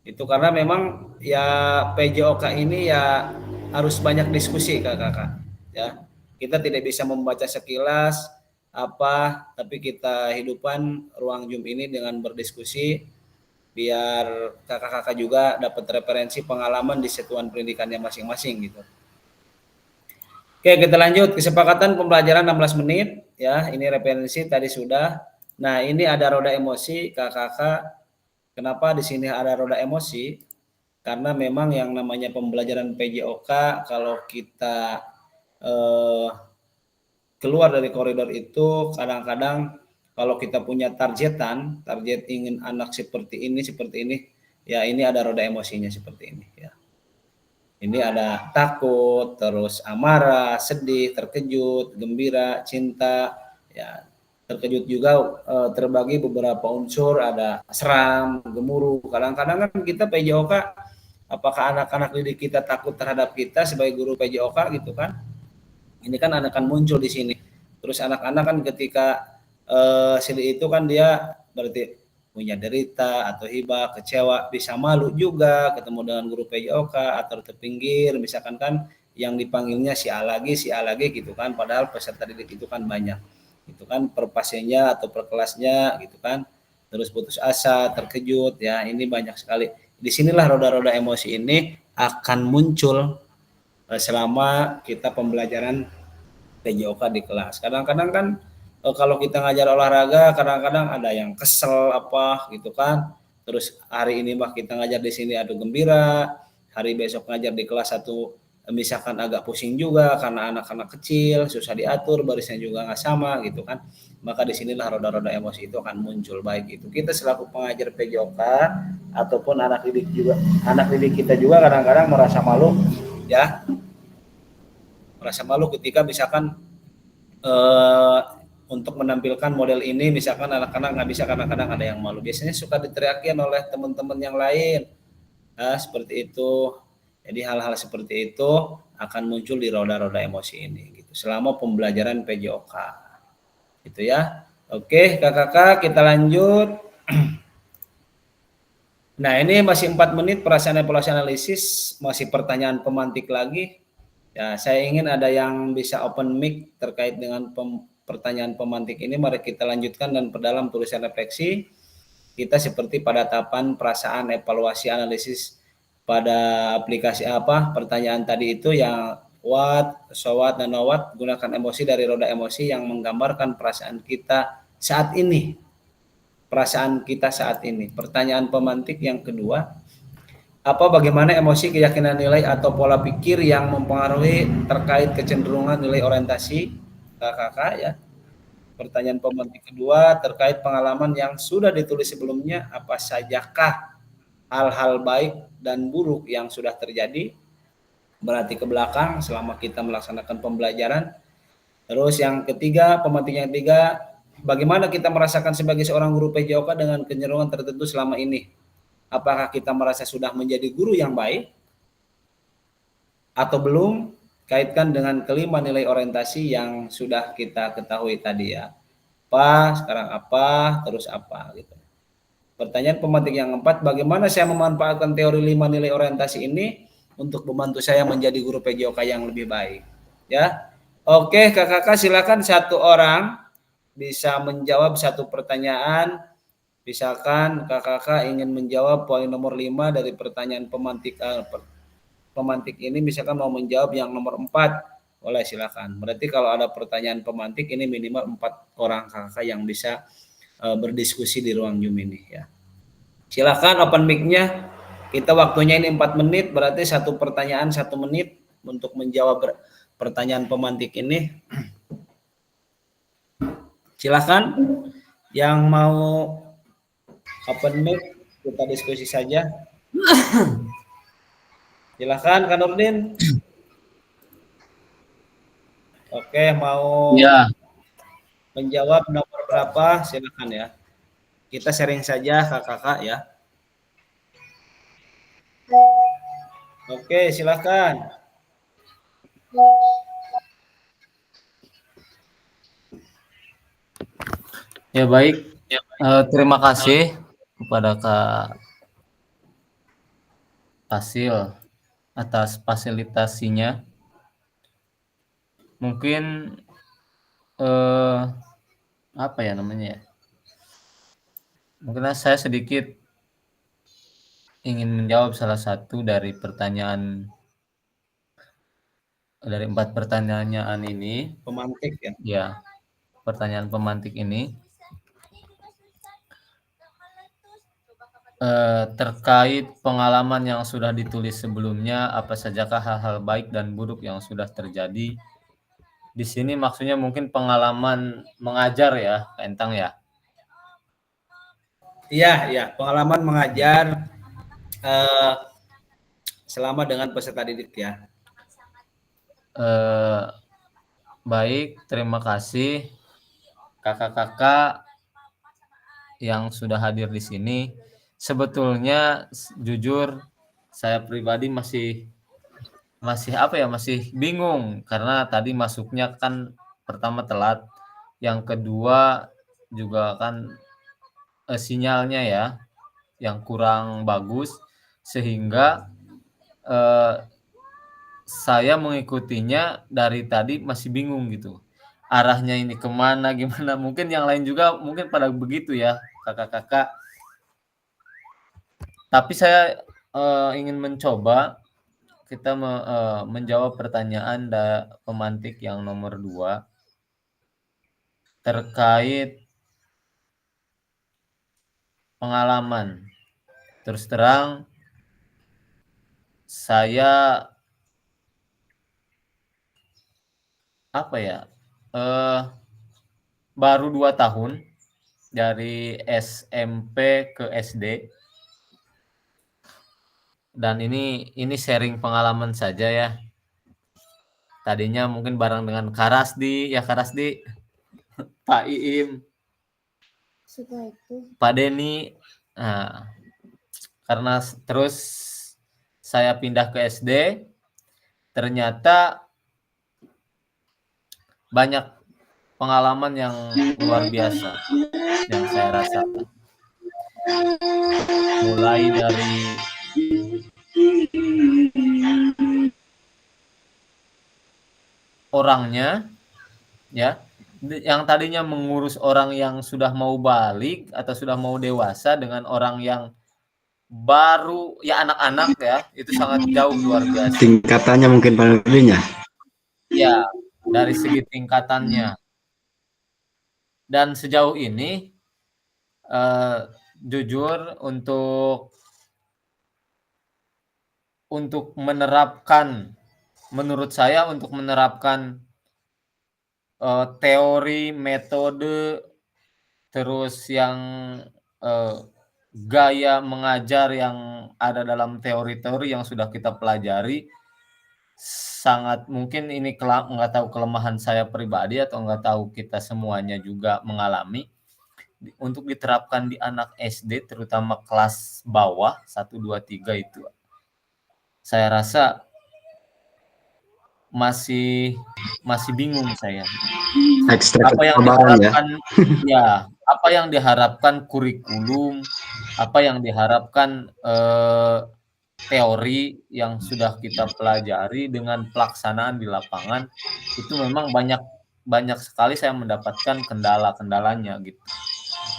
Itu karena memang ya PJOK ini ya harus banyak diskusi kakak-kakak ya. Kita tidak bisa membaca sekilas apa, tapi kita hidupkan ruang Zoom ini dengan berdiskusi biar kakak-kakak juga dapat referensi pengalaman di satuan pendidikannya masing-masing gitu. Oke, kita lanjut. Kesepakatan pembelajaran 16 menit ya. Ini referensi tadi sudah. Nah, ini ada roda emosi kakak-kakak. Kenapa di sini ada roda emosi? Karena memang yang namanya pembelajaran PJOK kalau kita keluar dari koridor itu kadang-kadang kalau kita punya target ingin anak seperti ini ya, ini ada roda emosinya seperti ini ya. Ini ada takut, terus amarah, sedih, terkejut, gembira, cinta ya. Terkejut juga terbagi beberapa unsur, ada seram, gemuruh. Kadang-kadang kan kita PJOK, apakah anak-anak didik kita takut terhadap kita sebagai guru PJOK gitu kan? Ini kan akan muncul di sini. Terus anak-anak kan ketika sedih itu kan dia berarti punya derita atau hibah, kecewa, bisa malu juga ketemu dengan guru PJOK atau terpinggir, misalkan kan yang dipanggilnya si A lagi gitu kan, padahal peserta didik itu kan banyak. Itu kan per pasiennya atau per kelasnya gitu kan. Terus putus asa, terkejut ya, ini banyak sekali. Disinilah roda-roda emosi ini akan muncul selama kita pembelajaran PJOK di kelas. Kadang-kadang kan kalau kita ngajar olahraga kadang-kadang ada yang kesel apa gitu kan. Terus hari ini mah kita ngajar di sini ada gembira, hari besok ngajar di kelas satu misalkan agak pusing juga karena anak-anak kecil, susah diatur, barisnya juga nggak sama gitu kan. Maka disinilah roda-roda emosi itu akan muncul, baik itu kita selaku pengajar PJOK ataupun anak didik kita juga kadang-kadang merasa malu ya, merasa malu ketika misalkan untuk menampilkan model ini, misalkan anak-anak nggak bisa karena kadang ada yang malu. Biasanya suka diteriakin oleh teman-teman yang lain. Nah, seperti itu. Jadi hal-hal seperti itu akan muncul di roda-roda emosi ini gitu. Selama pembelajaran PJOK. Gitu ya. Oke, Kakak, kita lanjut. Nah, ini masih 4 menit perasaan evaluasi analisis, masih pertanyaan pemantik lagi. Ya, saya ingin ada yang bisa open mic terkait dengan pertanyaan pemantik ini. Mari kita lanjutkan dan perdalam tulisan refleksi. Kita seperti pada tahapan perasaan evaluasi analisis pada aplikasi apa pertanyaan tadi itu yang what, so what, dan no what, gunakan emosi dari roda emosi yang menggambarkan perasaan kita saat ini. Perasaan kita saat ini. Pertanyaan pemantik yang kedua, bagaimana emosi, keyakinan nilai atau pola pikir yang mempengaruhi terkait kecenderungan nilai orientasi kakak ya. Pertanyaan pemantik kedua terkait pengalaman yang sudah ditulis sebelumnya, apa sajakah hal-hal baik dan buruk yang sudah terjadi berarti ke belakang selama kita melaksanakan pembelajaran. Terus yang ketiga, pemantik yang ketiga, bagaimana kita merasakan sebagai seorang guru PJOK dengan kecenderungan tertentu selama ini. Apakah kita merasa sudah menjadi guru yang baik atau belum? Kaitkan dengan kelima nilai orientasi yang sudah kita ketahui tadi ya. Apa, sekarang apa, terus apa gitu. Pertanyaan pemantik yang keempat, bagaimana saya memanfaatkan teori 5 nilai orientasi ini untuk membantu saya menjadi guru PJOK yang lebih baik ya. Oke, kakak silakan satu orang bisa menjawab satu pertanyaan. Misalkan kakak ingin menjawab poin nomor 5 dari pertanyaan pemantik ini, misalkan mau menjawab yang nomor 4, boleh silakan. Berarti kalau ada pertanyaan pemantik ini minimal 4 orang kakak yang bisa berdiskusi di ruang Zoom ini ya. Silakan open mic-nya. Kita waktunya ini 4 menit, berarti satu pertanyaan 1 menit untuk menjawab pertanyaan pemantik ini. Silakan yang mau open mic, kita diskusi saja. Silakan Kak Nurdin. Oke, mau Ya, menjawab nomor berapa? Silakan ya. Kita sharing saja kakak ya. Oke, silakan. ya baik. Terima kasih kepada Kak Fasil atas fasilitasinya. Mungkin apa ya namanya ya? Mungkin saya sedikit ingin menjawab salah satu dari pertanyaan dari 4 pertanyaan ini. Pemantik ya. Ya, pertanyaan pemantik ini terkait pengalaman yang sudah ditulis sebelumnya, apa sajakah hal-hal baik dan buruk yang sudah terjadi. Di sini maksudnya mungkin pengalaman mengajar ya, Kak Entang ya. Iya, pengalaman mengajar selama dengan peserta didik ya. Baik, terima kasih kakak-kakak yang sudah hadir di sini. Sebetulnya jujur saya pribadi masih masih apa ya, masih bingung karena tadi masuknya kan pertama telat, yang kedua juga kan sinyalnya ya yang kurang bagus sehingga saya mengikutinya dari tadi masih bingung gitu. Arahnya ini kemana, gimana? Mungkin yang lain juga mungkin pada begitu ya, kakak-kakak. Tapi saya ingin mencoba kita menjawab pertanyaan pemantik yang nomor 2 terkait pengalaman. Terus terang, saya apa ya, baru 2 tahun dari SMP ke SD. Dan ini sharing pengalaman saja ya. Tadinya mungkin bareng dengan Karasdi, ya Karasdi, Pak Iim, Pak Denny. Nah, karena terus saya pindah ke SD, ternyata banyak pengalaman yang luar biasa yang saya rasakan. Mulai dari orangnya ya, yang tadinya mengurus orang yang sudah mau balik atau sudah mau dewasa dengan orang yang baru ya anak-anak ya, itu sangat jauh luar biasa. Tingkatannya mungkin paling lebihnya. Ya, dari segi tingkatannya. Dan sejauh ini jujur untuk menerapkan, menurut saya untuk menerapkan teori, metode, terus yang gaya mengajar yang ada dalam teori-teori yang sudah kita pelajari, sangat mungkin ini nggak tahu kelemahan saya pribadi atau nggak tahu kita semuanya juga mengalami, untuk diterapkan di anak SD terutama kelas bawah 1, 2, 3 itu saya rasa masih bingung saya. Apa yang diharapkan ya, apa yang diharapkan kurikulum, apa yang diharapkan teori yang sudah kita pelajari dengan pelaksanaan di lapangan itu memang banyak sekali saya mendapatkan kendala-kendalanya gitu.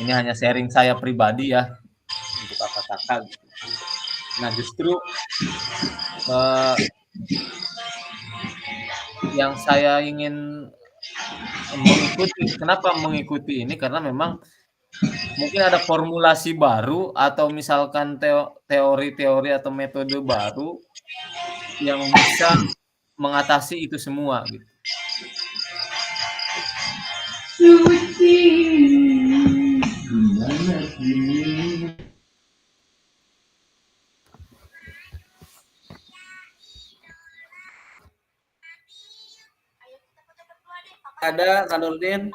Ini hanya sharing saya pribadi ya untuk kakak-kakak gitu. Nah, justru yang saya ingin mengikuti ini karena memang mungkin ada formulasi baru atau misalkan teori-teori atau metode baru yang bisa mengatasi itu semua gitu. Ada Kak Nurdin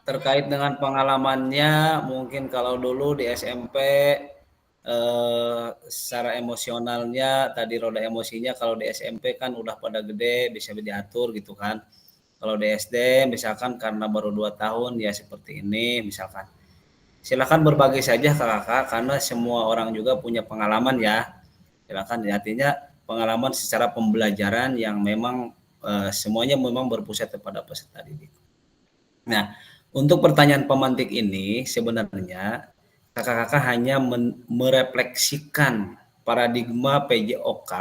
terkait dengan pengalamannya, mungkin kalau dulu di SMP secara emosionalnya tadi roda emosinya kalau di SMP kan udah pada gede bisa diatur gitu kan. Kalau di SD misalkan karena baru 2 tahun ya seperti ini misalkan. Silakan berbagi saja kakak karena semua orang juga punya pengalaman ya. Silakan, artinya pengalaman secara pembelajaran yang memang semuanya memang berpusat kepada peserta didik. Nah, untuk pertanyaan pemantik ini sebenarnya kakak-kakak hanya merefleksikan paradigma PJOK,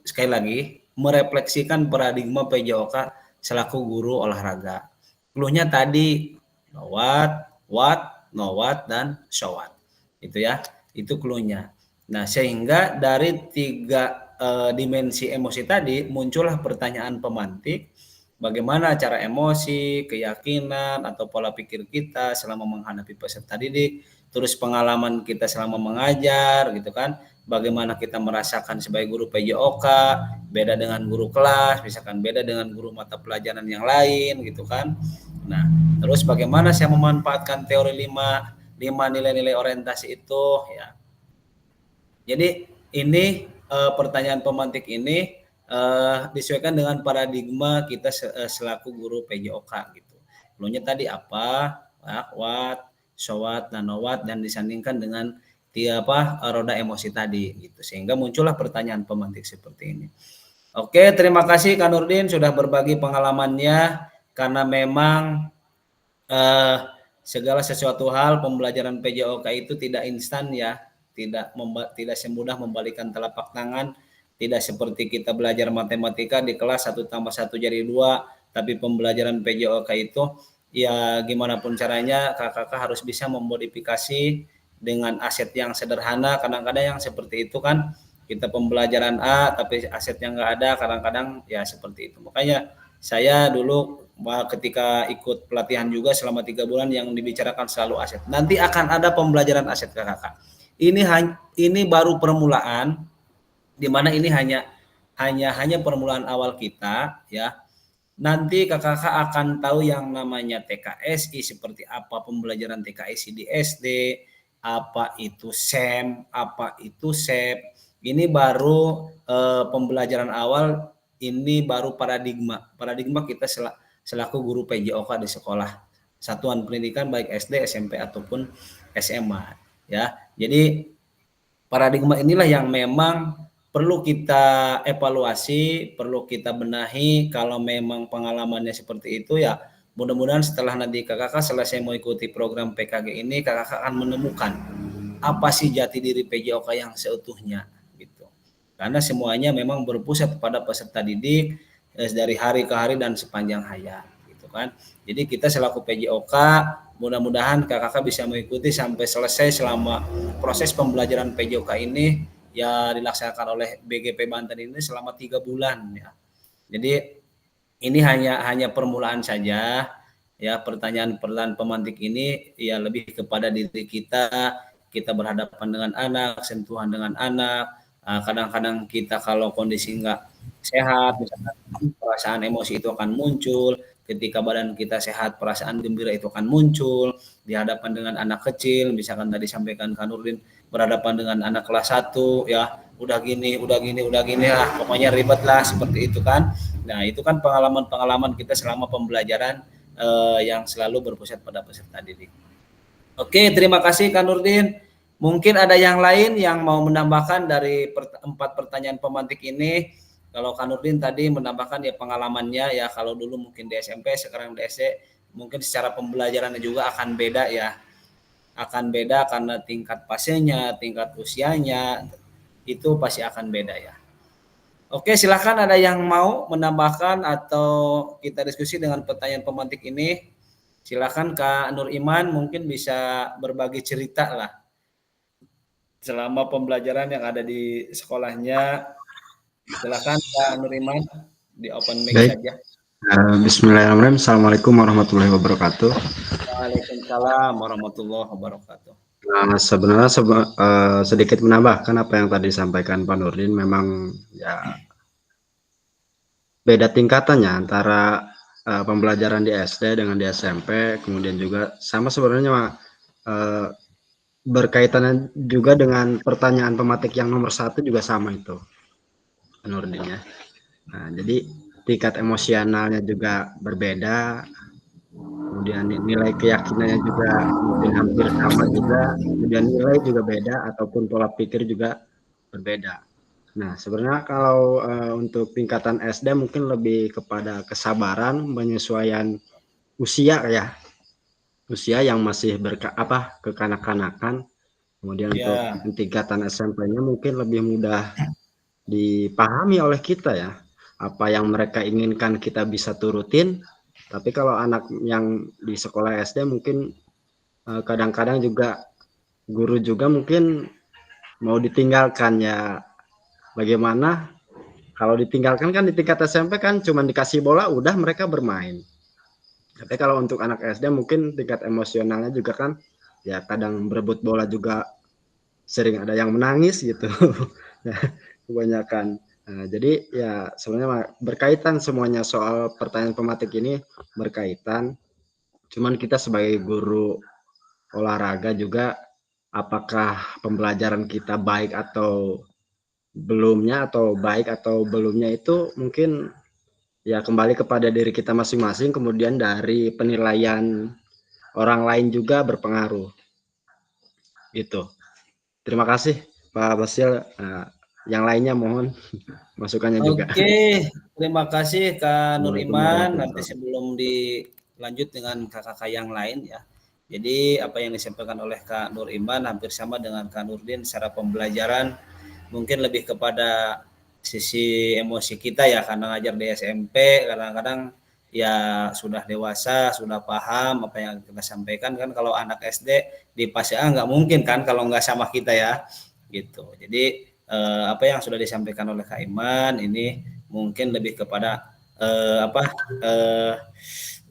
sekali lagi merefleksikan paradigma PJOK selaku guru olahraga. Cluenya tadi know what, dan show what. Itu ya, itu cluenya. Nah, sehingga dari 3 dimensi emosi tadi muncullah pertanyaan pemantik, bagaimana cara emosi, keyakinan atau pola pikir kita selama menghadapi peserta didik, terus pengalaman kita selama mengajar gitu kan, bagaimana kita merasakan sebagai guru PJOK, beda dengan guru kelas, misalkan beda dengan guru mata pelajaran yang lain gitu kan. Nah, terus bagaimana saya memanfaatkan teori 5 5 nilai-nilai orientasi itu ya. Jadi ini pertanyaan pemantik ini disesuaikan dengan paradigma kita selaku guru PJOK gitu. Dulunya tadi apa? Wat, showat, nanowat, dan disandingkan dengan roda emosi tadi gitu. Sehingga muncullah pertanyaan pemantik seperti ini. Oke, terima kasih Kak Nurdin sudah berbagi pengalamannya, karena memang segala sesuatu hal pembelajaran PJOK itu tidak instan ya, tidak semudah membalikan telapak tangan, tidak seperti kita belajar matematika di kelas 1 tambah 1 jadi 2, tapi pembelajaran PJOK itu ya gimana pun caranya kakak harus bisa memodifikasi dengan aset yang sederhana. Kadang-kadang yang seperti itu kan kita pembelajaran A tapi asetnya nggak ada, kadang-kadang ya seperti itu. Makanya saya dulu ketika ikut pelatihan juga selama 3 bulan yang dibicarakan selalu aset. Nanti akan ada pembelajaran aset kakak. Ini baru permulaan, di mana ini hanya permulaan awal kita ya. Nanti kakak akan tahu yang namanya TKSI, seperti apa pembelajaran TKSI di SD, apa itu SEM, apa itu SEP. Ini baru pembelajaran awal, ini baru paradigma kita selaku guru PJOK di sekolah satuan pendidikan baik SD, SMP ataupun SMA ya. Jadi paradigma inilah yang memang perlu kita evaluasi, perlu kita benahi. Kalau memang pengalamannya seperti itu ya, mudah-mudahan setelah nanti kakak selesai mengikuti program PKG ini, kakak akan menemukan apa sih jati diri PJOK yang seutuhnya gitu. Karena semuanya memang berpusat pada peserta didik dari hari ke hari dan sepanjang hayat gitu kan. Jadi kita selaku PJOK mudah-mudahan kakak bisa mengikuti sampai selesai selama proses pembelajaran PJOK ini ya dilaksanakan oleh BGP Banten ini selama 3 bulan ya. Jadi ini hanya permulaan saja ya. Pertanyaan pemantik ini ya lebih kepada diri kita berhadapan dengan anak, sentuhan dengan anak. Kadang-kadang kita kalau kondisi nggak sehat, misalkan perasaan emosi itu akan muncul. Ketika badan kita sehat, perasaan gembira itu akan muncul di hadapan dengan anak kecil. Misalkan tadi sampaikan Kak Nurdin berhadapan dengan anak kelas 1 ya, udah gini lah, pokoknya ribet lah seperti itu kan. Nah, itu kan pengalaman kita selama pembelajaran yang selalu berpusat pada peserta didik. Oke, terima kasih Kak Nurdin. Mungkin ada yang lain yang mau menambahkan dari 4 pertanyaan pemantik ini. Kalau Kak Nurdin tadi menambahkan ya pengalamannya ya, kalau dulu mungkin di SMP, sekarang di SD, mungkin secara pembelajarannya juga akan beda ya. Akan beda karena tingkat fasenya, tingkat usianya, itu pasti akan beda ya. Oke, silakan ada yang mau menambahkan atau kita diskusi dengan pertanyaan pemantik ini. Silakan Kak Nur Iman, mungkin bisa berbagi cerita lah selama pembelajaran yang ada di sekolahnya. Silakan Kak Nur Iman, di open mic saja. Bismillahirrahmanirrahim. Assalamualaikum warahmatullahi wabarakatuh. Waalaikumsalam warahmatullahi wabarakatuh. Sebenarnya sedikit menambahkan apa yang tadi disampaikan Pak Nurdin. Memang ya beda tingkatannya antara pembelajaran di SD dengan di SMP, kemudian juga sama sebenarnya berkaitan juga dengan pertanyaan pemantik yang nomor 1 juga sama itu Pak Nurdin ya. Nah, jadi tingkat emosionalnya juga berbeda, kemudian nilai keyakinannya juga mungkin hampir sama juga, kemudian nilai juga beda ataupun pola pikir juga berbeda. Nah, sebenarnya kalau untuk tingkatan SD mungkin lebih kepada kesabaran, penyesuaian usia ya, usia yang masih kekanak-kanakan. Kemudian untuk tingkatan SMP-nya mungkin lebih mudah dipahami oleh kita ya, apa yang mereka inginkan kita bisa turutin. Tapi kalau anak yang di sekolah SD mungkin kadang-kadang juga guru juga mungkin mau ditinggalkan ya. Bagaimana kalau ditinggalkan kan di tingkat SMP kan cuma dikasih bola udah mereka bermain. Tapi kalau untuk anak SD mungkin tingkat emosionalnya juga kan ya, kadang berebut bola juga sering ada yang menangis gitu. Kebanyakan. Nah, jadi ya sebenarnya berkaitan semuanya, soal pertanyaan pemantik ini berkaitan. Cuman kita sebagai guru olahraga juga, apakah pembelajaran kita baik atau belumnya, atau baik atau belumnya itu mungkin ya kembali kepada diri kita masing-masing, kemudian dari penilaian orang lain juga berpengaruh. Gitu. Terima kasih Pak Basil. Yang lainnya mohon masukannya juga. Oke, terima kasih Kak Nur Assalamualaikum Iman. warahmatullahi Nanti wabarakatuh. sebelum dilanjut dengan kakak-kakak yang lain ya. Jadi apa yang disampaikan oleh Kak Nur Iman hampir sama dengan Kak Nurdin secara pembelajaran, mungkin lebih kepada sisi emosi kita ya, karena ngajar di SMP kadang-kadang ya sudah dewasa, sudah paham apa yang kita sampaikan kan. Kalau anak SD di PASA nggak mungkin kan kalau nggak sama kita ya gitu. Jadi apa yang sudah disampaikan oleh Kak Iman ini mungkin lebih kepada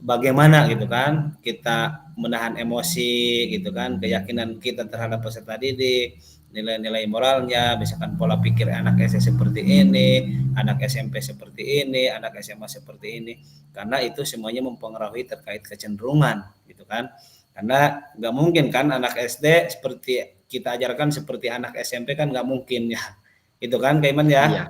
bagaimana gitu kan kita menahan emosi gitu kan, keyakinan kita terhadap peserta didik, nilai-nilai moralnya, misalkan pola pikir anak SD seperti ini, anak SMP seperti ini, anak SMA seperti ini, karena itu semuanya mempengaruhi terkait kecenderungan gitu kan. Karena nggak mungkin kan anak SD seperti kita ajarkan seperti anak SMP kan nggak mungkin ya, itu kan Kak Iman ya. Iya,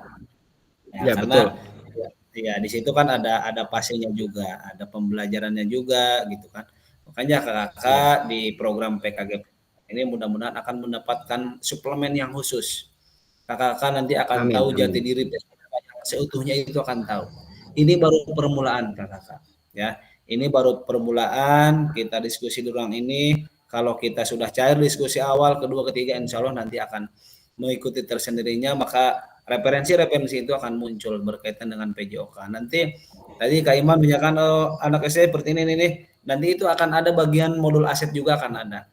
Ya, iya karena betul. ya di situ kan ada pasenya juga, ada pembelajarannya juga gitu kan. Makanya kakak Iya, di program PKG ini mudah-mudahan akan mendapatkan suplemen yang khusus. Kakak nanti akan amin, tahu jati amin. diri yang seutuhnya, itu akan tahu. Ini baru permulaan kakak ya. Ini baru permulaan, kita diskusi di ruang ini. Kalau kita sudah cair diskusi awal, kedua, ketiga, insya Allah nanti akan mengikuti tersendirinya, maka referensi-referensi itu akan muncul berkaitan dengan PJOK. Nanti tadi Kak Imam menyampaikan anak SD seperti ini, nanti itu akan ada bagian modul aset juga akan ada.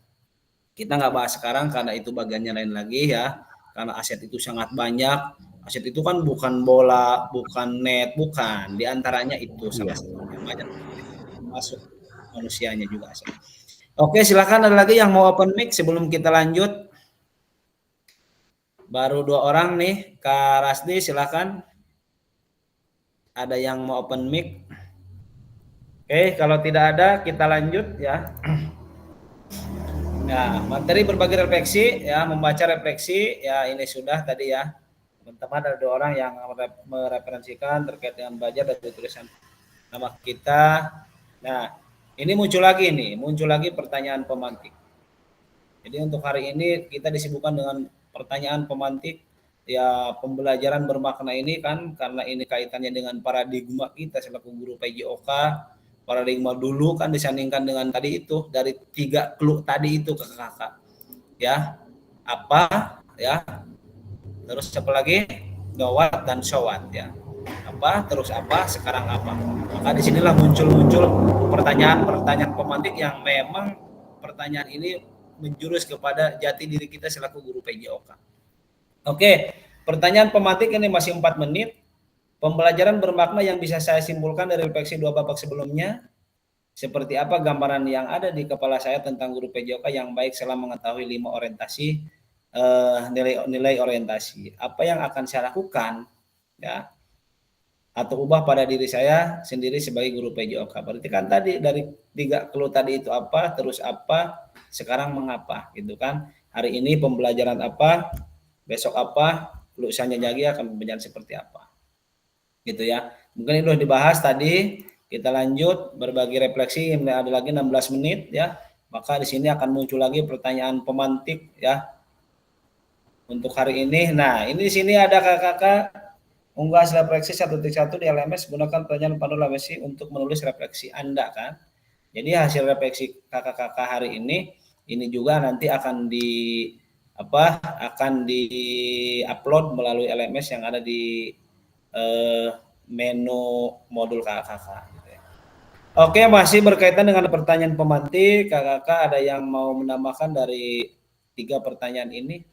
Kita nggak bahas sekarang karena itu bagiannya lain lagi ya, karena aset itu sangat banyak. Aset itu kan bukan bola, bukan net, bukan. Di antaranya itu salah Iya. satunya. Banyak masuk manusianya juga aset. Oke, silakan ada lagi yang mau open mic sebelum kita lanjut. Baru 2 orang nih, Kak Rasdi silakan. Ada yang mau open mic? Oke, kalau tidak ada kita lanjut ya. Nah, materi berbagi refleksi ya, membaca refleksi ya, ini sudah tadi ya. Teman-teman ada 2 orang yang mereferensikan terkait dengan belajar dan tulisan nama kita. Nah, ini muncul lagi pertanyaan pemantik. Jadi untuk hari ini kita disibukkan dengan pertanyaan pemantik ya, pembelajaran bermakna ini kan karena ini kaitannya dengan paradigma kita selaku guru PJOK. Paradigma dulu kan disandingkan dengan tadi itu, dari 3 clue tadi itu kakak-kakak ya, apa ya, terus apa lagi, gawat dan showat ya, apa terus apa sekarang apa. Maka disinilah muncul pertanyaan pemantik yang memang pertanyaan ini menjurus kepada jati diri kita selaku guru PJOK. Oke, pertanyaan pemantik ini masih 4 menit. Pembelajaran bermakna yang bisa saya simpulkan dari refleksi 2 babak sebelumnya. Seperti apa gambaran yang ada di kepala saya tentang guru PJOK yang baik setelah mengetahui 5 orientasi, nilai orientasi. Apa yang akan saya lakukan ya, atau ubah pada diri saya sendiri sebagai guru PJOK. Berarti kan tadi dari 3 clue tadi itu apa, terus apa, sekarang mengapa gitu kan. Hari ini pembelajaran apa, besok apa, lusannya lagi akan pembelajaran seperti apa. Gitu ya. Mungkin itu sudah dibahas tadi, kita lanjut berbagi refleksi, ada lagi 16 menit ya. Maka di sini akan muncul lagi pertanyaan pemantik ya untuk hari ini. Nah, ini di sini ada kakak-kakak unggah hasil refleksi 1.1 di LMS, gunakan pertanyaan panel LMS untuk menulis refleksi Anda kan. Jadi hasil refleksi kakak-kakak hari ini juga nanti akan di-upload melalui LMS yang ada di menu modul kakak-kakak. Oke, masih berkaitan dengan pertanyaan pemantik, kakak-kakak ada yang mau menambahkan dari 3 pertanyaan ini?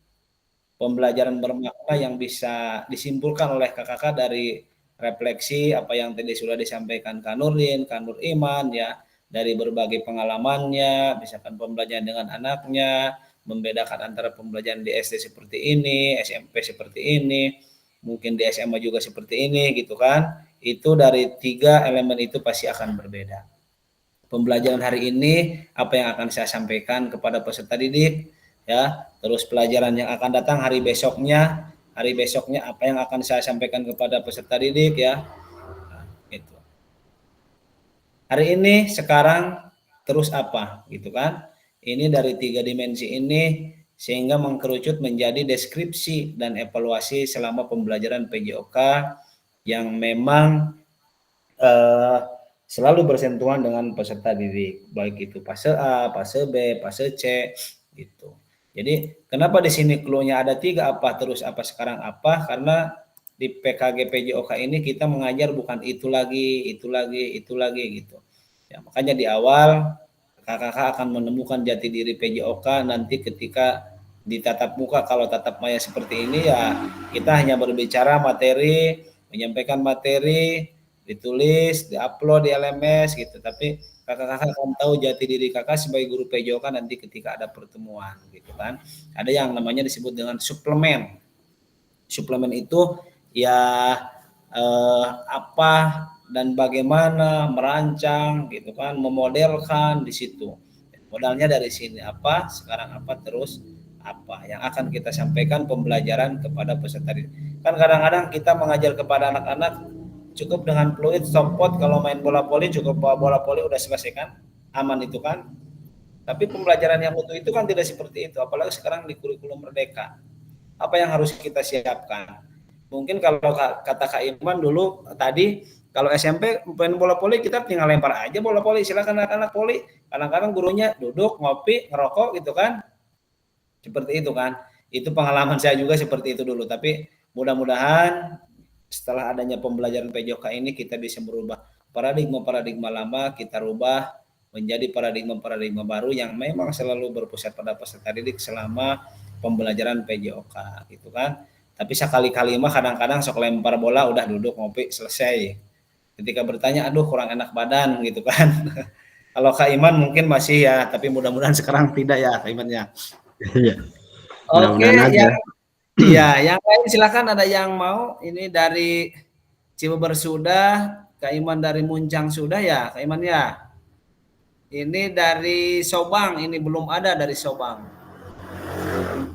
Pembelajaran bermakna yang bisa disimpulkan oleh kakak-kakak dari refleksi apa yang tadi sudah disampaikan Kak Nurdin, Kak Nur Iman ya, dari berbagai pengalamannya, misalkan pembelajaran dengan anaknya, membedakan antara pembelajaran di SD seperti ini, SMP seperti ini, mungkin di SMA juga seperti ini gitu kan. Itu dari 3 elemen itu pasti akan berbeda. pembelajaran hari ini, apa yang akan saya sampaikan kepada peserta didik, ya. Terus pelajaran yang akan datang hari besoknya apa yang akan saya sampaikan kepada peserta didik, ya. Nah, gitu. Hari ini, sekarang, terus apa, gitu kan? Ini dari 3 dimensi ini sehingga mengkerucut menjadi deskripsi dan evaluasi selama pembelajaran PJOK yang memang selalu bersentuhan dengan peserta didik, baik itu fase A, fase B, fase C, gitu. Jadi kenapa di sini clue-nya ada 3, apa, terus apa, sekarang apa? Karena di PKG PJOK ini kita mengajar bukan itu lagi gitu. Ya, makanya di awal kakak akan menemukan jati diri PJOK nanti ketika di tatap muka. Kalau tatap maya seperti ini ya kita hanya berbicara materi, menyampaikan materi, ditulis, diupload di LMS gitu. Tapi kakak-kakak akan tahu jati diri kakak sebagai guru PJOK nanti ketika ada pertemuan gitu kan. Ada yang namanya disebut dengan suplemen. Suplemen itu ya apa dan bagaimana merancang gitu kan, memodelkan di situ. Modalnya dari sini apa, sekarang apa, terus apa yang akan kita sampaikan pembelajaran kepada peserta didik. Kan kadang-kadang kita mengajar kepada anak-anak cukup dengan fluid, stopwatch, kalau main bola voli cukup bola voli udah selesai kan, aman itu kan. Tapi pembelajaran yang utuh itu kan tidak seperti itu, apalagi sekarang di kurikulum merdeka. Apa yang harus kita siapkan? Mungkin kalau kata Kak Iman dulu tadi, kalau SMP main bola voli kita tinggal lempar aja bola voli, silakan anak-anak voli. Kadang-kadang gurunya duduk, ngopi, ngerokok gitu kan. Seperti itu kan. Itu pengalaman saya juga seperti itu dulu, tapi mudah-mudahan setelah adanya pembelajaran PJOK ini kita bisa merubah paradigma lama, kita rubah menjadi paradigma baru yang memang selalu berpusat pada peserta didik selama pembelajaran PJOK gitu kan. Tapi sekali-kali mah kadang-kadang sok lempar bola udah duduk ngopi selesai. Ketika bertanya aduh kurang enak badan gitu kan. Kalau Kak Iman mungkin masih ya, tapi mudah-mudahan sekarang tidak ya Kak Iman ya. Iya. Oke, Mudah-mudahan aja. yang lain silakan, ada yang mau. Ini dari Cibeber sudah, Kak Iman dari Muncang sudah ya, Kak Iman ya. Ini dari Sobang, ini belum ada dari Sobang.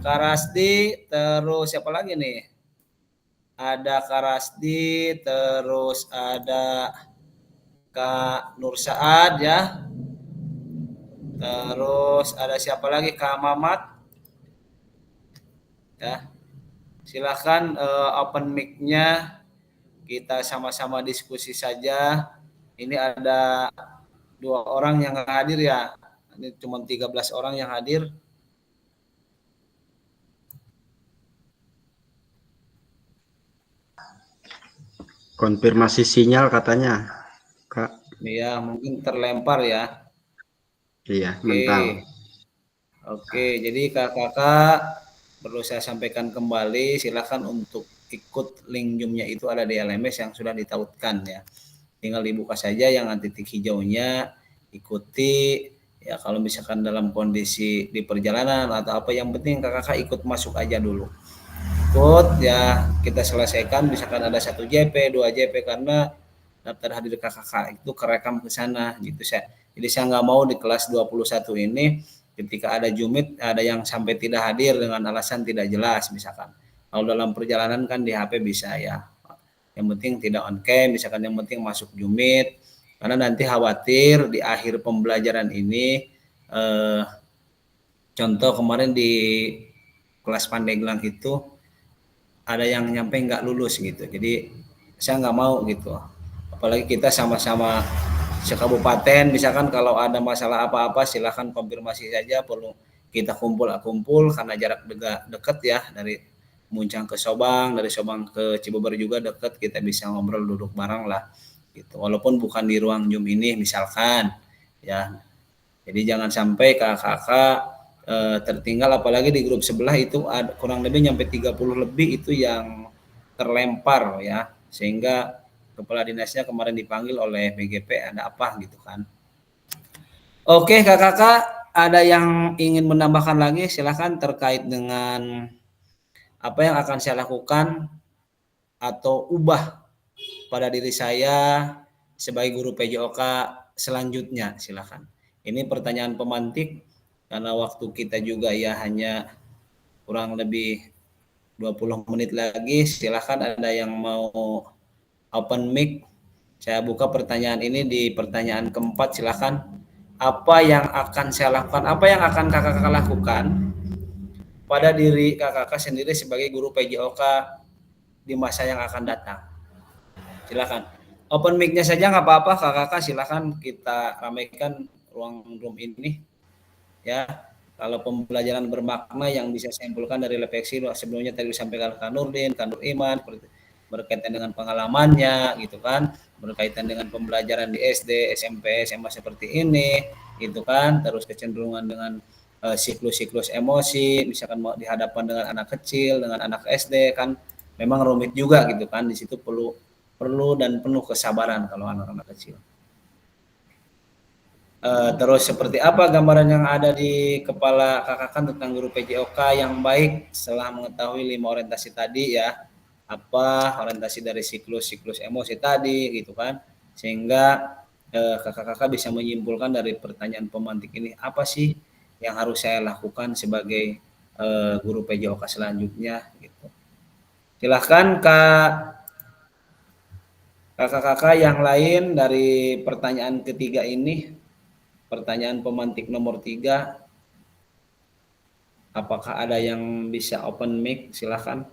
Karasdi, terus siapa lagi nih? Ada Karasdi, terus ada Kak Nur Saad ya. Terus ada siapa lagi? Kak Mamat. Ya. Silakan open mic-nya, kita sama-sama diskusi saja. Ini ada 2 orang yang hadir ya. Ini cuma 13 orang yang hadir. Konfirmasi sinyal katanya, Kak. Ya, mungkin terlempar ya. Iya, Oke. mental. Oke, jadi kakak perlu saya sampaikan kembali, silakan untuk ikut link Zoom-nya itu ada di LMS yang sudah ditautkan ya. Tinggal dibuka saja yang titik hijaunya, ikuti ya. Kalau misalkan dalam kondisi di perjalanan atau apa, yang penting kakak ikut masuk aja dulu. Ikut ya, kita selesaikan misalkan ada 1 JP, 2 JP, karena daftar hadir kakak itu kerekam ke sana gitu saya. Jadi saya nggak mau di kelas 21 ini ketika ada Jumit ada yang sampai tidak hadir dengan alasan tidak jelas misalkan. Kalau dalam perjalanan kan di HP bisa ya. Yang penting tidak on cam, misalkan yang penting masuk Jumit. Karena nanti khawatir di akhir pembelajaran ini contoh kemarin di kelas Pandeglang itu ada yang nyampe nggak lulus gitu. Jadi saya nggak mau gitu. Apalagi kita sama-sama sekabupaten, misalkan kalau ada masalah apa-apa silahkan konfirmasi saja, perlu kita kumpul karena jarak dekat ya, dari Muncang ke Sobang, dari Sobang ke Cibeber juga dekat, kita bisa ngobrol duduk bareng lah gitu, walaupun bukan di ruang Zoom ini misalkan ya. Jadi jangan sampai kakak tertinggal, apalagi di grup sebelah itu ada kurang lebih nyampe 30 lebih itu yang terlempar ya, sehingga kepala dinasnya kemarin dipanggil oleh BGP, ada apa gitu kan. Oke kakak, ada yang ingin menambahkan lagi silahkan terkait dengan apa yang akan saya lakukan atau ubah pada diri saya sebagai guru PJOK selanjutnya, silakan. Ini pertanyaan pemantik karena waktu kita juga ya hanya kurang lebih 20 menit lagi. Silakan ada yang mau open mic. Saya buka pertanyaan ini di pertanyaan keempat, silakan. Apa yang akan saya lakukan? Apa yang akan kakak-kakak lakukan pada diri kakak-kakak sendiri sebagai guru PJOK di masa yang akan datang? Silakan. Open mic-nya saja nggak apa-apa, kakak-kakak silakan kita ramaikan ruang room ini. Ya, kalau pembelajaran bermakna yang bisa saya simpulkan dari refleksi sebelumnya tadi disampaikan Kak Nurdin, Kak Nur Iman, berkaitan dengan pengalamannya, gitu kan, berkaitan dengan pembelajaran di SD, SMP, SMA seperti ini, gitu kan, terus kecenderungan dengan siklus-siklus emosi, misalkan mau dihadapkan dengan anak kecil, dengan anak SD kan, memang rumit juga gitu kan, di situ perlu dan penuh kesabaran kalau anak-anak kecil. Terus seperti apa gambaran yang ada di kepala kakak tentang guru PJOK yang baik setelah mengetahui 5 orientasi tadi ya, apa orientasi dari siklus emosi tadi gitu kan, sehingga kakak-kakak bisa menyimpulkan dari pertanyaan pemantik ini apa sih yang harus saya lakukan sebagai guru PJOK selanjutnya gitu. Silahkan kakak-kakak yang lain dari pertanyaan ketiga ini. Pertanyaan pemantik nomor 3, apakah ada yang bisa open mic? Silahkan.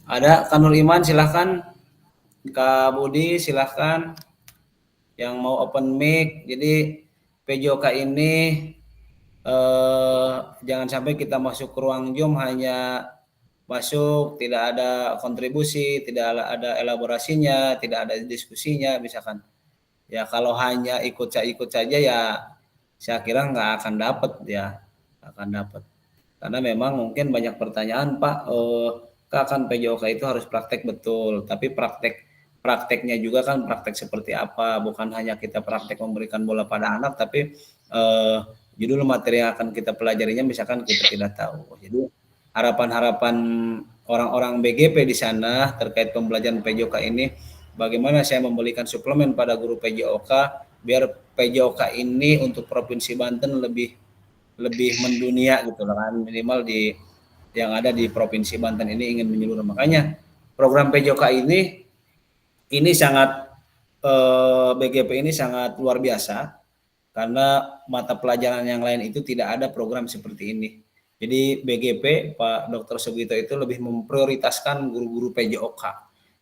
Ada Kak Nur Iman, silahkan. Kak Budi, silahkan. Yang mau open mic. Jadi PJOK ini jangan sampai kita masuk ke ruang Zoom hanya masuk, tidak ada kontribusi, tidak ada elaborasinya, tidak ada diskusinya, misalkan. Ya kalau hanya ikut saja ya saya kira nggak akan dapat ya, akan dapat. Karena memang mungkin banyak pertanyaan, Pak, kan PJOK itu harus praktek betul, tapi prakteknya juga kan praktek seperti apa, bukan hanya kita praktek memberikan bola pada anak, tapi judul materi yang akan kita pelajarinya misalkan kita tidak tahu. Jadi harapan-harapan orang-orang BGP di sana terkait pembelajaran PJOK ini, bagaimana saya memberikan suplemen pada guru PJOK biar PJOK ini untuk Provinsi Banten lebih mendunia gitu kan, minimal di yang ada di Provinsi Banten ini ingin menyeluruh. Makanya program PJOK ini sangat BGP ini sangat luar biasa karena mata pelajaran yang lain itu tidak ada program seperti ini. Jadi BGP Pak Dr. Sugito itu lebih memprioritaskan guru-guru PJOK.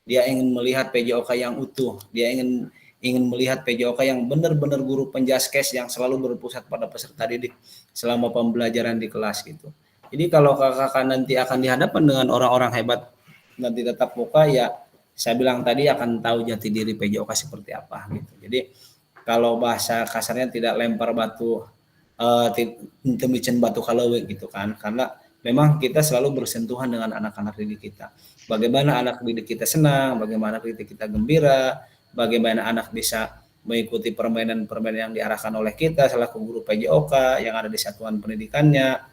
Dia ingin melihat PJOK yang utuh, dia ingin melihat PJOK yang benar-benar guru penjaskes yang selalu berpusat pada peserta didik selama pembelajaran di kelas gitu. Jadi kalau kakak nanti akan dihadapkan dengan orang-orang hebat nanti tetap muka, ya saya bilang tadi akan tahu jati diri PJOK seperti apa gitu. Jadi kalau bahasa kasarnya tidak lempar batu, temicen batu kalewe gitu kan, karena memang kita selalu bersentuhan dengan anak-anak didik kita. Bagaimana anak didik kita senang, bagaimana anak didik kita gembira, bagaimana anak bisa mengikuti permainan-permainan yang diarahkan oleh kita selaku guru PJOK yang ada di satuan pendidikannya,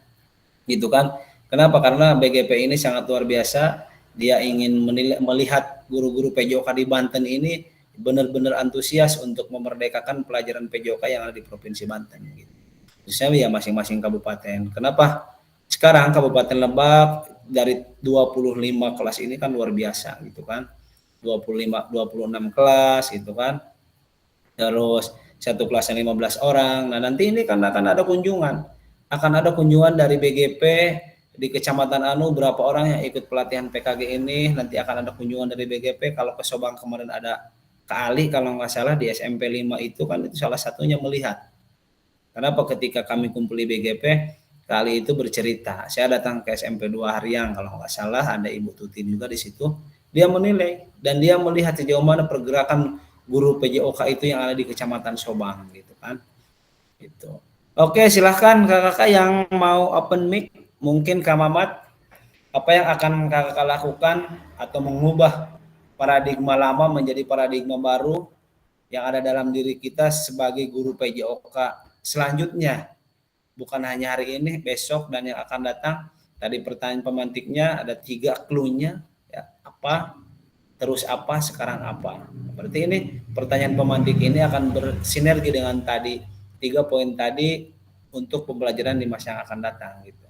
gitu kan. Kenapa? Karena BGP ini sangat luar biasa. Dia ingin melihat guru-guru PJOK di Banten ini benar-benar antusias untuk memerdekakan pelajaran PJOK yang ada di Provinsi Banten gitu. Khususnya ya masing-masing kabupaten. Kenapa? Sekarang Kabupaten Lebak dari 25 kelas ini kan luar biasa gitu kan. 26 kelas gitu kan. Terus satu kelasnya 15 orang. Nah, nanti ini kan akan ada kunjungan. Akan ada kunjungan dari BGP di Kecamatan Anu, berapa orang yang ikut pelatihan PKG ini. Nanti akan ada kunjungan dari BGP. Kalau ke Sobang kemarin ada Kak Ali kalau nggak salah di SMP 5 itu kan, itu salah satunya melihat. Kenapa? Ketika kami kumpul di BGP, Kak Ali itu bercerita, saya datang ke SMP 2 Haryang kalau nggak salah, ada Ibu Tuti juga di situ. Dia menilai dan dia melihat sejauh mana pergerakan guru PJOK itu yang ada di Kecamatan Sobang gitu kan. Gitu. Oke, silahkan kakak-kakak yang mau open mic, mungkin Kak Mamat, apa yang akan kakak lakukan atau mengubah paradigma lama menjadi paradigma baru yang ada dalam diri kita sebagai guru PJOK selanjutnya, bukan hanya hari ini, besok dan yang akan datang. Tadi pertanyaan pemantiknya ada 3 clue-nya, ya, apa, terus apa, sekarang apa. Berarti ini pertanyaan pemantik ini akan bersinergi dengan tadi 3 poin tadi untuk pembelajaran di masa yang akan datang gitu.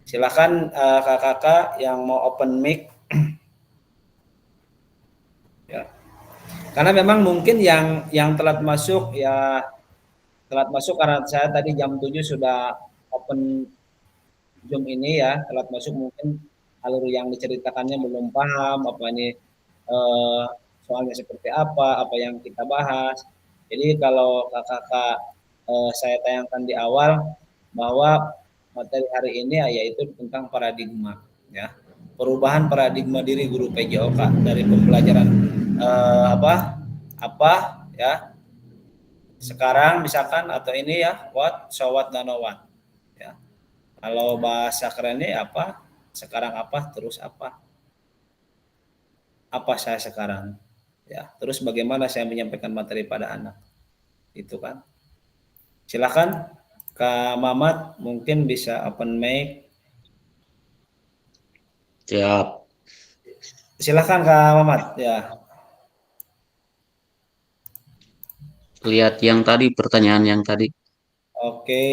Silakan kakak-kakak yang mau open mic. Ya. Karena memang mungkin yang telat masuk ya, telat masuk karena saya tadi jam 7 sudah open Zoom ini ya, telat masuk mungkin alur yang diceritakannya belum paham apa ini, eh, soalnya seperti apa yang kita bahas. Jadi kalau kakak-kakak saya tayangkan di awal bahwa materi hari ini ya, yaitu tentang paradigma ya. Perubahan paradigma diri guru PJOK dari pembelajaran apa ya sekarang misalkan atau ini ya what, so what, dan no what ya. Kalau bahasa kerennya apa, sekarang apa, terus apa saya sekarang ya, terus bagaimana saya menyampaikan materi pada anak itu kan. Silakan Kak Mamat, mungkin bisa open mic. Siap. Silakan Kak Mamat ya. Lihat yang tadi, pertanyaan yang tadi. Oke,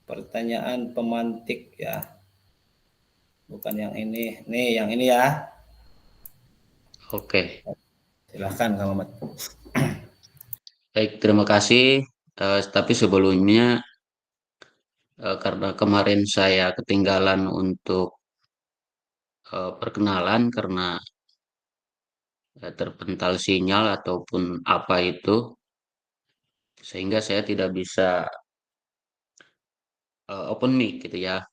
pertanyaan pemantik ya, bukan yang ini nih, yang ini ya. Oke. Silakan Kak Mamat. Baik, terima kasih. Tapi sebelumnya, karena kemarin saya ketinggalan untuk perkenalan karena terpental sinyal ataupun apa itu, sehingga saya tidak bisa open mic gitu ya,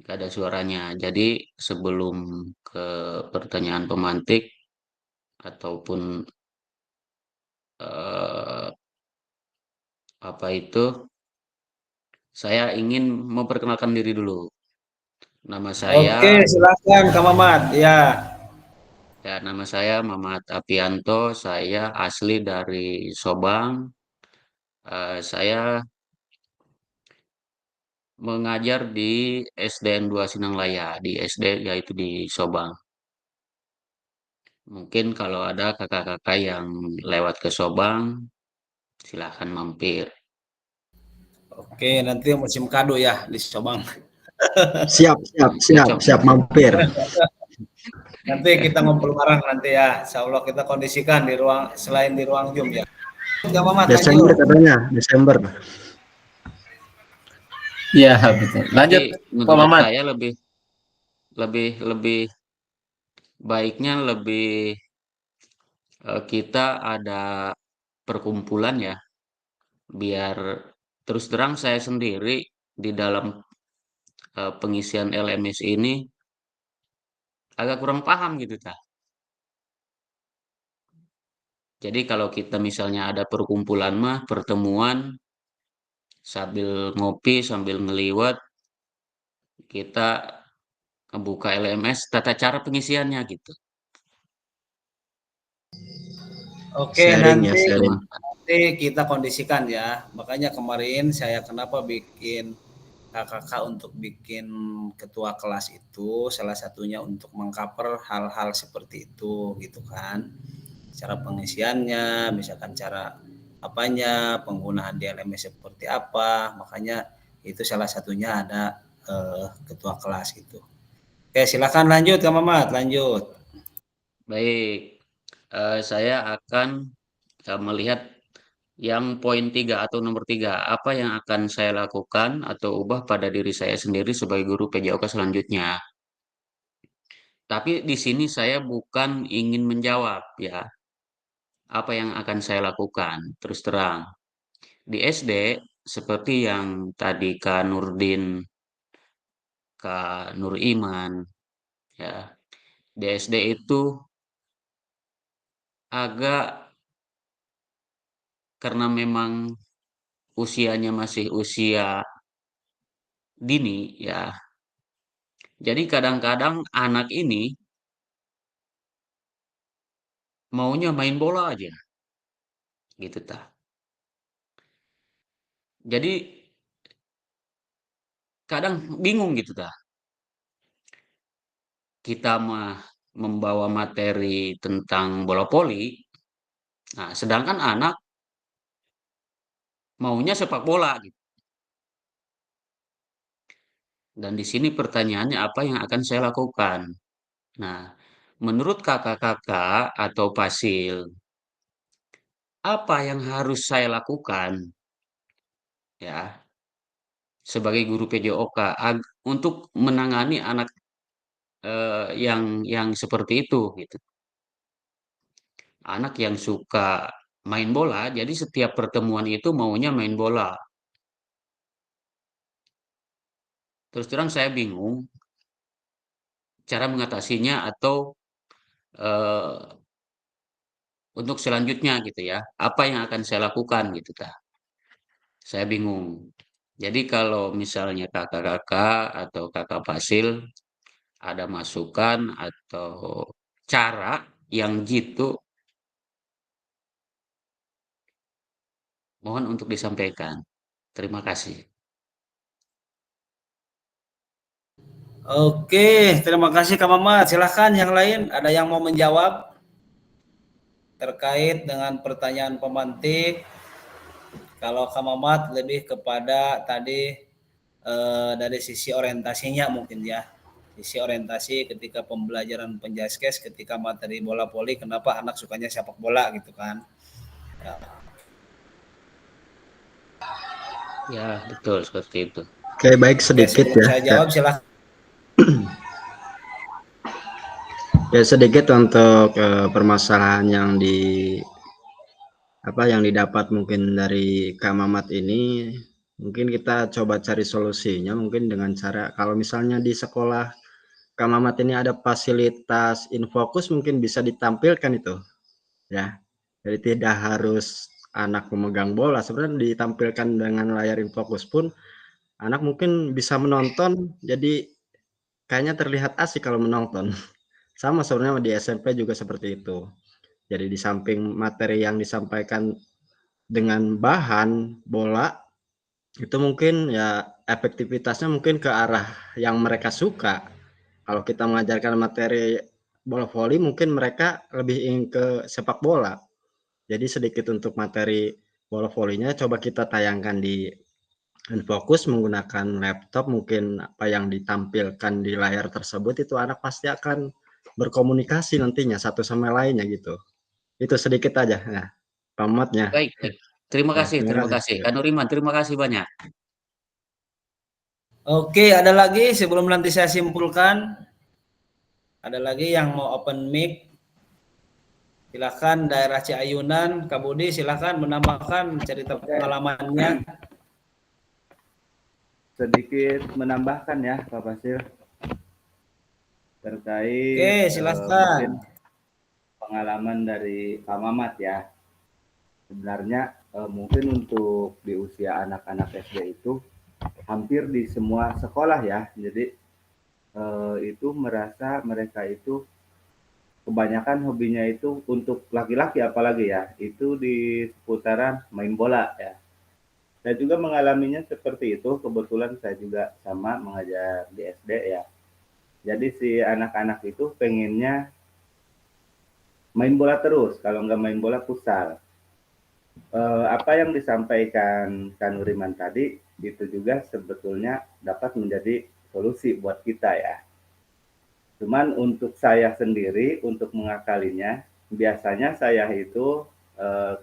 nggak ada suaranya. Jadi sebelum ke pertanyaan pemantik ataupun eh, apa itu, saya ingin memperkenalkan diri dulu. Nama saya, Oke, silakan Kak Mamat ya. ya nama saya Mamat Apianto. Saya asli dari Sobang. Saya mengajar di SDN 2 Sinanglaya, di SD yaitu di Sobang. Mungkin kalau ada kakak-kakak yang lewat ke Sobang, silahkan mampir. Oke, nanti musim kado ya di Sobang. Siap, siap, siap, Cocok. siap mampir. Nanti kita ngobrol bareng nanti ya. Insya Allah kita kondisikan di ruang selain di ruang Zoom ya. Kak Mamat Desember lanjut. katanya, Desember. Iya, betul. Lanjut Tapi Pak menurut Mamat. saya lebih lebih lebih baiknya lebih kita ada perkumpulan ya, biar terus terang saya sendiri di dalam pengisian LMS ini agak kurang paham gitu ta. Jadi kalau kita misalnya ada perkumpulan mah pertemuan sambil ngopi sambil ngeliwat kita ngebuka LMS tata cara pengisiannya gitu. Oke, Sharing ya, nanti sharing. kita kondisikan ya. Makanya kemarin saya kenapa bikin kakak untuk bikin ketua kelas itu salah satunya untuk mengcover hal-hal seperti itu gitu kan. Cara pengisiannya, misalkan cara apanya, penggunaan di LMS seperti apa. Makanya itu salah satunya ada ketua kelas itu. Oke, silakan lanjut Kak Mamat, lanjut. Baik, saya akan melihat yang poin 3 atau nomor 3, apa yang akan saya lakukan atau ubah pada diri saya sendiri sebagai guru PJOK selanjutnya. Tapi di sini saya bukan ingin menjawab ya, apa yang akan saya lakukan, terus terang. Di SD, seperti yang tadi Kak Nurdin, Kak Nur Iman, ya, di SD itu agak karena memang usianya masih usia dini ya. Jadi kadang-kadang anak ini maunya main bola aja gitu tah. Jadi kadang bingung gitu tah. Kita mah membawa materi tentang bola voli, nah sedangkan anak maunya sepak bola gitu. Dan di sini pertanyaannya apa yang akan saya lakukan? Nah, menurut kakak-kakak atau Pasil, apa yang harus saya lakukan ya sebagai guru PJOK untuk menangani anak yang seperti itu gitu. Anak yang suka main bola, jadi setiap pertemuan itu maunya main bola. Terus terang saya bingung cara mengatasinya atau eh, untuk selanjutnya gitu ya. Apa yang akan saya lakukan gitu ta. Saya bingung. Jadi kalau misalnya kakak-kakak atau kakak Fasil ada masukan atau cara yang jitu, mohon untuk disampaikan. Terima kasih. Oke, terima kasih Kak Mamat. Silahkan yang lain, ada yang mau menjawab terkait dengan pertanyaan pemantik. Kalau Kak Mamat lebih kepada tadi dari sisi orientasinya mungkin ya. Sisi orientasi ketika pembelajaran penjaskes, ketika materi bola voli, kenapa anak sukanya sepak bola gitu kan. Ya. Ya, betul seperti itu. Oke, baik Oke, sedikit sebelum ya. saya jawab silahkan. Ya sedikit untuk permasalahan yang didapat mungkin dari Kak Mamat ini, mungkin kita coba cari solusinya mungkin dengan cara kalau misalnya di sekolah Kak Mamat ini ada fasilitas infokus mungkin bisa ditampilkan itu ya. Jadi tidak harus anak memegang bola, sebenarnya ditampilkan dengan layar infokus pun anak mungkin bisa menonton, jadi kayaknya terlihat asik kalau menonton. Sama sebenarnya di SMP juga seperti itu. Jadi di samping materi yang disampaikan dengan bahan bola, itu mungkin ya efektivitasnya mungkin ke arah yang mereka suka. Kalau kita mengajarkan materi bola voli, mungkin mereka lebih ingin ke sepak bola. Jadi sedikit untuk materi bola volinya coba kita tayangkan di Infokus menggunakan laptop, mungkin apa yang ditampilkan di layar tersebut itu anak pasti akan berkomunikasi nantinya satu sama lainnya gitu. Itu sedikit aja ya, pamatnya. Baik, baik. Terima Ya, kasih, terima terima kasih. kasih. Kak Nuriman, terima kasih banyak. Oke, ada lagi sebelum nanti saya simpulkan. Ada lagi yang mau open mic? Silahkan daerah Ciayunan, Kak Budi silahkan menambahkan cerita pengalamannya. Sedikit menambahkan ya Pak Pasir Oke, terkait silahkan. mungkin pengalaman dari Pak Mamat ya. Sebenarnya mungkin untuk di usia anak-anak SD itu hampir di semua sekolah ya. Jadi itu merasa mereka itu kebanyakan hobinya itu untuk laki-laki apalagi ya, itu di seputaran main bola ya. Saya juga mengalaminya seperti itu, kebetulan saya juga sama mengajar di SD ya. Jadi si anak-anak itu pengennya main bola terus, kalau nggak main bola futsal. Apa yang disampaikan Kak Nuriman tadi, itu juga sebetulnya dapat menjadi solusi buat kita ya. Cuman untuk saya sendiri, untuk mengakalinya, biasanya saya itu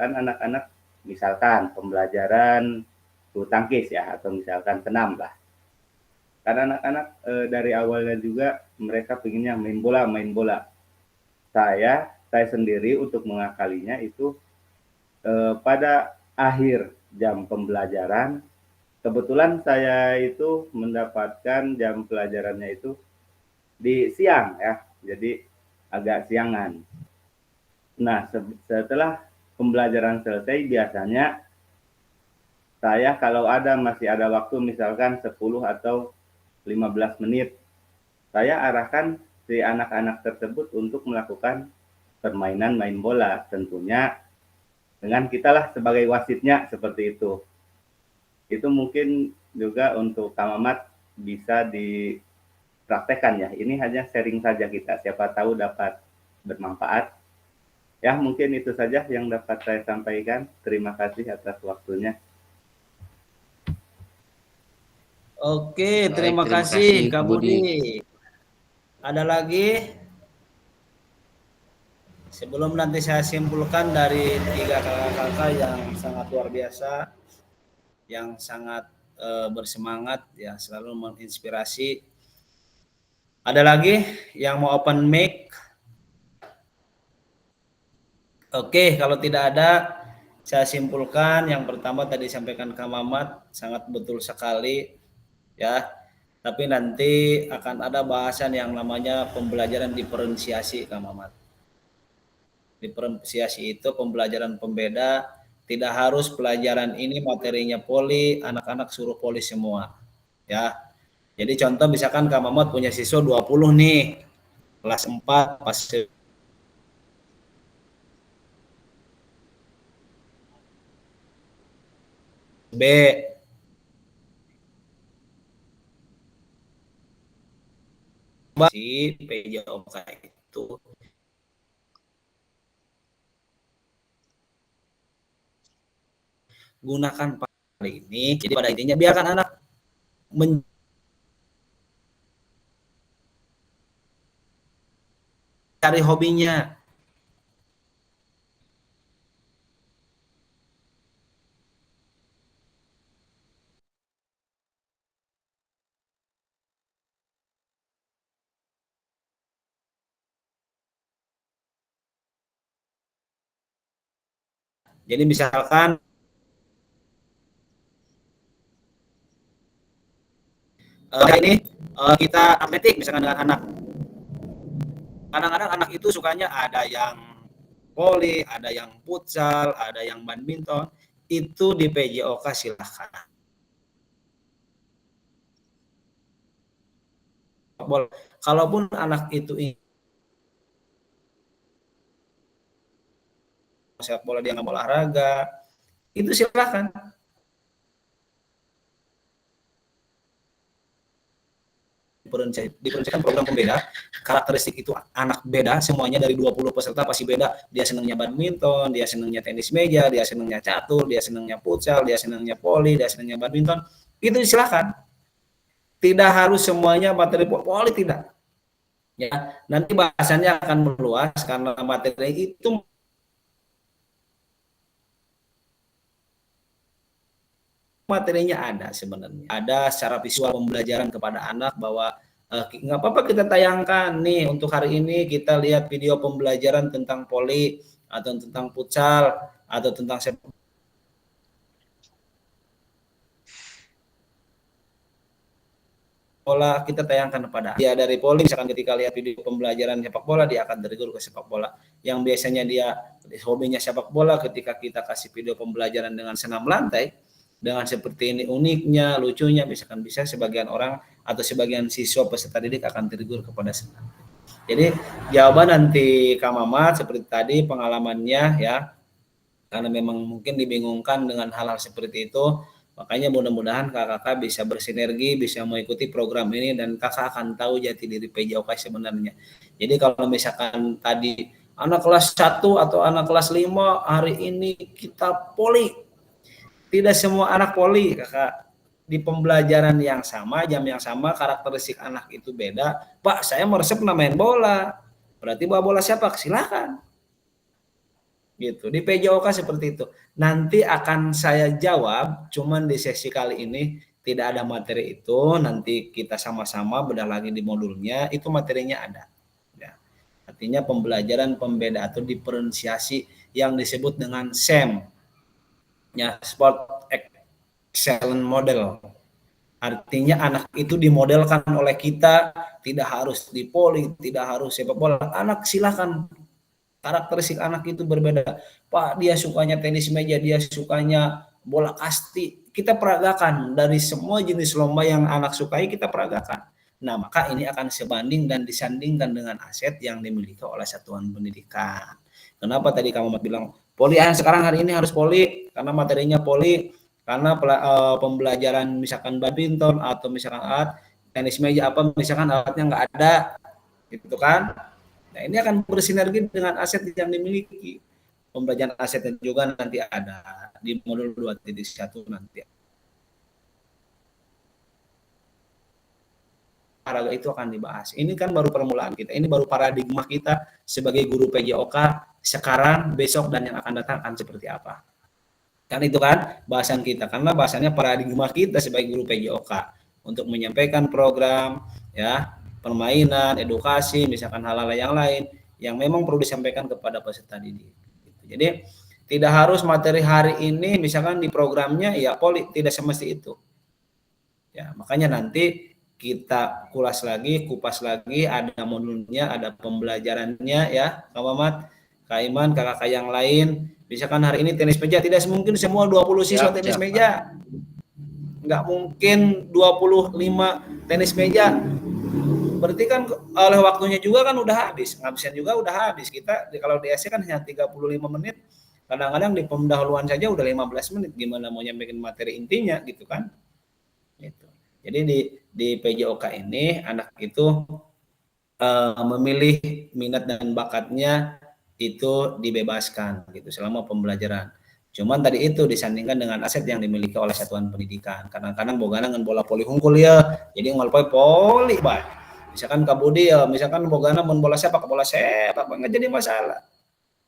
kan anak-anak misalkan pembelajaran bulu tangkis ya, atau misalkan senam lah. Karena anak-anak dari awalnya juga mereka pengennya main bola, main bola. Saya sendiri untuk mengakalinya itu pada akhir jam pembelajaran, kebetulan saya itu mendapatkan jam pelajarannya itu di siang ya, jadi agak siangan. Nah, setelah pembelajaran selesai biasanya saya kalau masih ada waktu misalkan 10 atau 15 menit, saya arahkan si anak-anak tersebut untuk melakukan permainan main bola, tentunya dengan kitalah sebagai wasitnya seperti itu. Itu mungkin juga untuk Kang Mamat bisa dipraktekkan ya. Ini hanya sharing saja kita, siapa tahu dapat bermanfaat. Ya, mungkin itu saja yang dapat saya sampaikan. Terima kasih atas waktunya. Oke, Baik, terima terima kasih kasih, Kak Budi. Budi. Ada lagi? Sebelum nanti saya simpulkan dari 3 kakak-kakak yang sangat luar biasa, yang sangat bersemangat ya, selalu menginspirasi. Ada lagi yang mau open mic? Oke, kalau tidak ada, saya simpulkan yang pertama tadi sampaikan Kak Mamat sangat betul sekali ya. Tapi nanti akan ada bahasan yang namanya pembelajaran diferensiasi Kak Mamat. Diferensiasi itu pembelajaran pembeda, tidak harus pelajaran ini materinya poli, anak-anak suruh poli semua. Ya. Jadi contoh misalkan Kak Mamat punya siswa 20 nih, kelas 4 pas B. Si PJOK itu gunakan pada ini. Jadi pada intinya biarkan anak mencari hobinya. Jadi misalkan ini kita atletik misalkan dengan anak. Kadang-kadang anak itu sukanya ada yang voli, ada yang futsal, ada yang badminton. Itu di PJOK silahkan. Kalaupun anak itu sepak bola dia nggak mau olahraga, itu silahkan. Diferensiasikan program pembeda, karakteristik itu anak beda, semuanya dari 20 peserta pasti beda. Dia senangnya badminton, dia senangnya tenis meja, dia senangnya catur, dia senangnya futsal, dia senangnya voli, dia senangnya badminton. Itu silahkan. Tidak harus semuanya materi voli, tidak. Ya, nanti bahasannya akan meluas karena materi itu materinya ada sebenarnya. Ada secara visual pembelajaran kepada anak bahwa nggak apa-apa kita tayangkan nih untuk hari ini kita lihat video pembelajaran tentang voli atau tentang futsal atau tentang sepak bola, kita tayangkan kepada dia dari voli. Misalkan ketika lihat video pembelajaran sepak bola, dia akan tergiur ke sepak bola. Yang biasanya dia hobinya sepak bola, ketika kita kasih video pembelajaran dengan senam lantai, dengan seperti ini uniknya, lucunya, misalkan bisa sebagian orang atau sebagian siswa peserta didik akan tergiur kepada senam. Jadi jawaban nanti Kak Mamat seperti tadi pengalamannya ya, karena memang mungkin dibingungkan dengan hal-hal seperti itu. Makanya mudah-mudahan kakak bisa bersinergi, bisa mengikuti program ini dan kakak akan tahu jati diri PJOK sebenarnya. Jadi kalau misalkan tadi anak kelas 1 atau anak kelas 5 hari ini kita poli. Tidak semua anak poli, kakak. Di pembelajaran yang sama, jam yang sama, karakteristik anak itu beda. Pak, saya meresep main bola. Berarti bawa bola sepak, silakan. Gitu. Di PJOK seperti itu. Nanti akan saya jawab, cuman di sesi kali ini tidak ada materi itu. Nanti kita sama-sama bedah lagi di modulnya, itu materinya ada. Ya. Artinya pembelajaran pembeda atau diferensiasi yang disebut dengan SEM. Ya, Sport Excellent Model. Artinya anak itu dimodelkan oleh kita, tidak harus di voli, tidak harus sepak bola. Anak silakan. Karakteristik anak itu berbeda. Pak, dia sukanya tenis meja, dia sukanya bola kasti. kita peragakan dari semua jenis lomba yang anak sukai, kita peragakan. Nah, maka ini akan sebanding dan disandingkan dengan aset yang dimiliki oleh satuan pendidikan. Kenapa tadi kamu bilang poli sekarang hari ini harus poli karena materinya poli, karena pembelajaran misalkan badminton atau misalkan alat tenis meja apa misalkan alatnya nggak ada, gitu kan? Nah, ini akan bersinergi dengan aset yang dimiliki. Pembelajaran asetnya juga nanti ada di modul 2.1 nanti. Olahraga itu akan dibahas. Ini kan baru permulaan kita. Ini baru paradigma kita sebagai guru PJOK sekarang, besok, dan yang akan datang akan seperti apa. Kan itu kan bahasan kita. Karena bahasannya paradigma kita sebagai guru PJOK untuk menyampaikan program, ya, permainan, edukasi, misalkan hal-hal yang lain yang memang perlu disampaikan kepada peserta didik. Jadi tidak harus materi hari ini misalkan di programnya ya poli, tidak semesti itu. Ya, makanya nanti kita kupas lagi, ada modulnya, ada pembelajarannya ya, Kak Mamat, Kak Iman, kakak-kakak yang lain. Misalkan hari ini tenis meja, tidak mungkin semua 20 siswa tenis meja. Nggak mungkin 25 tenis meja. Berarti kan oleh waktunya juga kan udah habis, ngabisin juga udah habis. Kita kalau di SC kan hanya 35 menit, kadang-kadang di pendahuluan saja udah 15 menit, gimana mau nyampein materi intinya gitu kan. Gitu. Jadi di PJOK ini anak itu memilih minat dan bakatnya itu dibebaskan gitu selama pembelajaran. Cuman tadi itu disandingkan dengan aset yang dimiliki oleh satuan pendidikan. Kadang-kadang bogana dengan bola poli hungkul ya, jadi ngalpai poli bah. Misalkan Kak Budi ya, misalkan bogana main bola sepak nggak jadi masalah.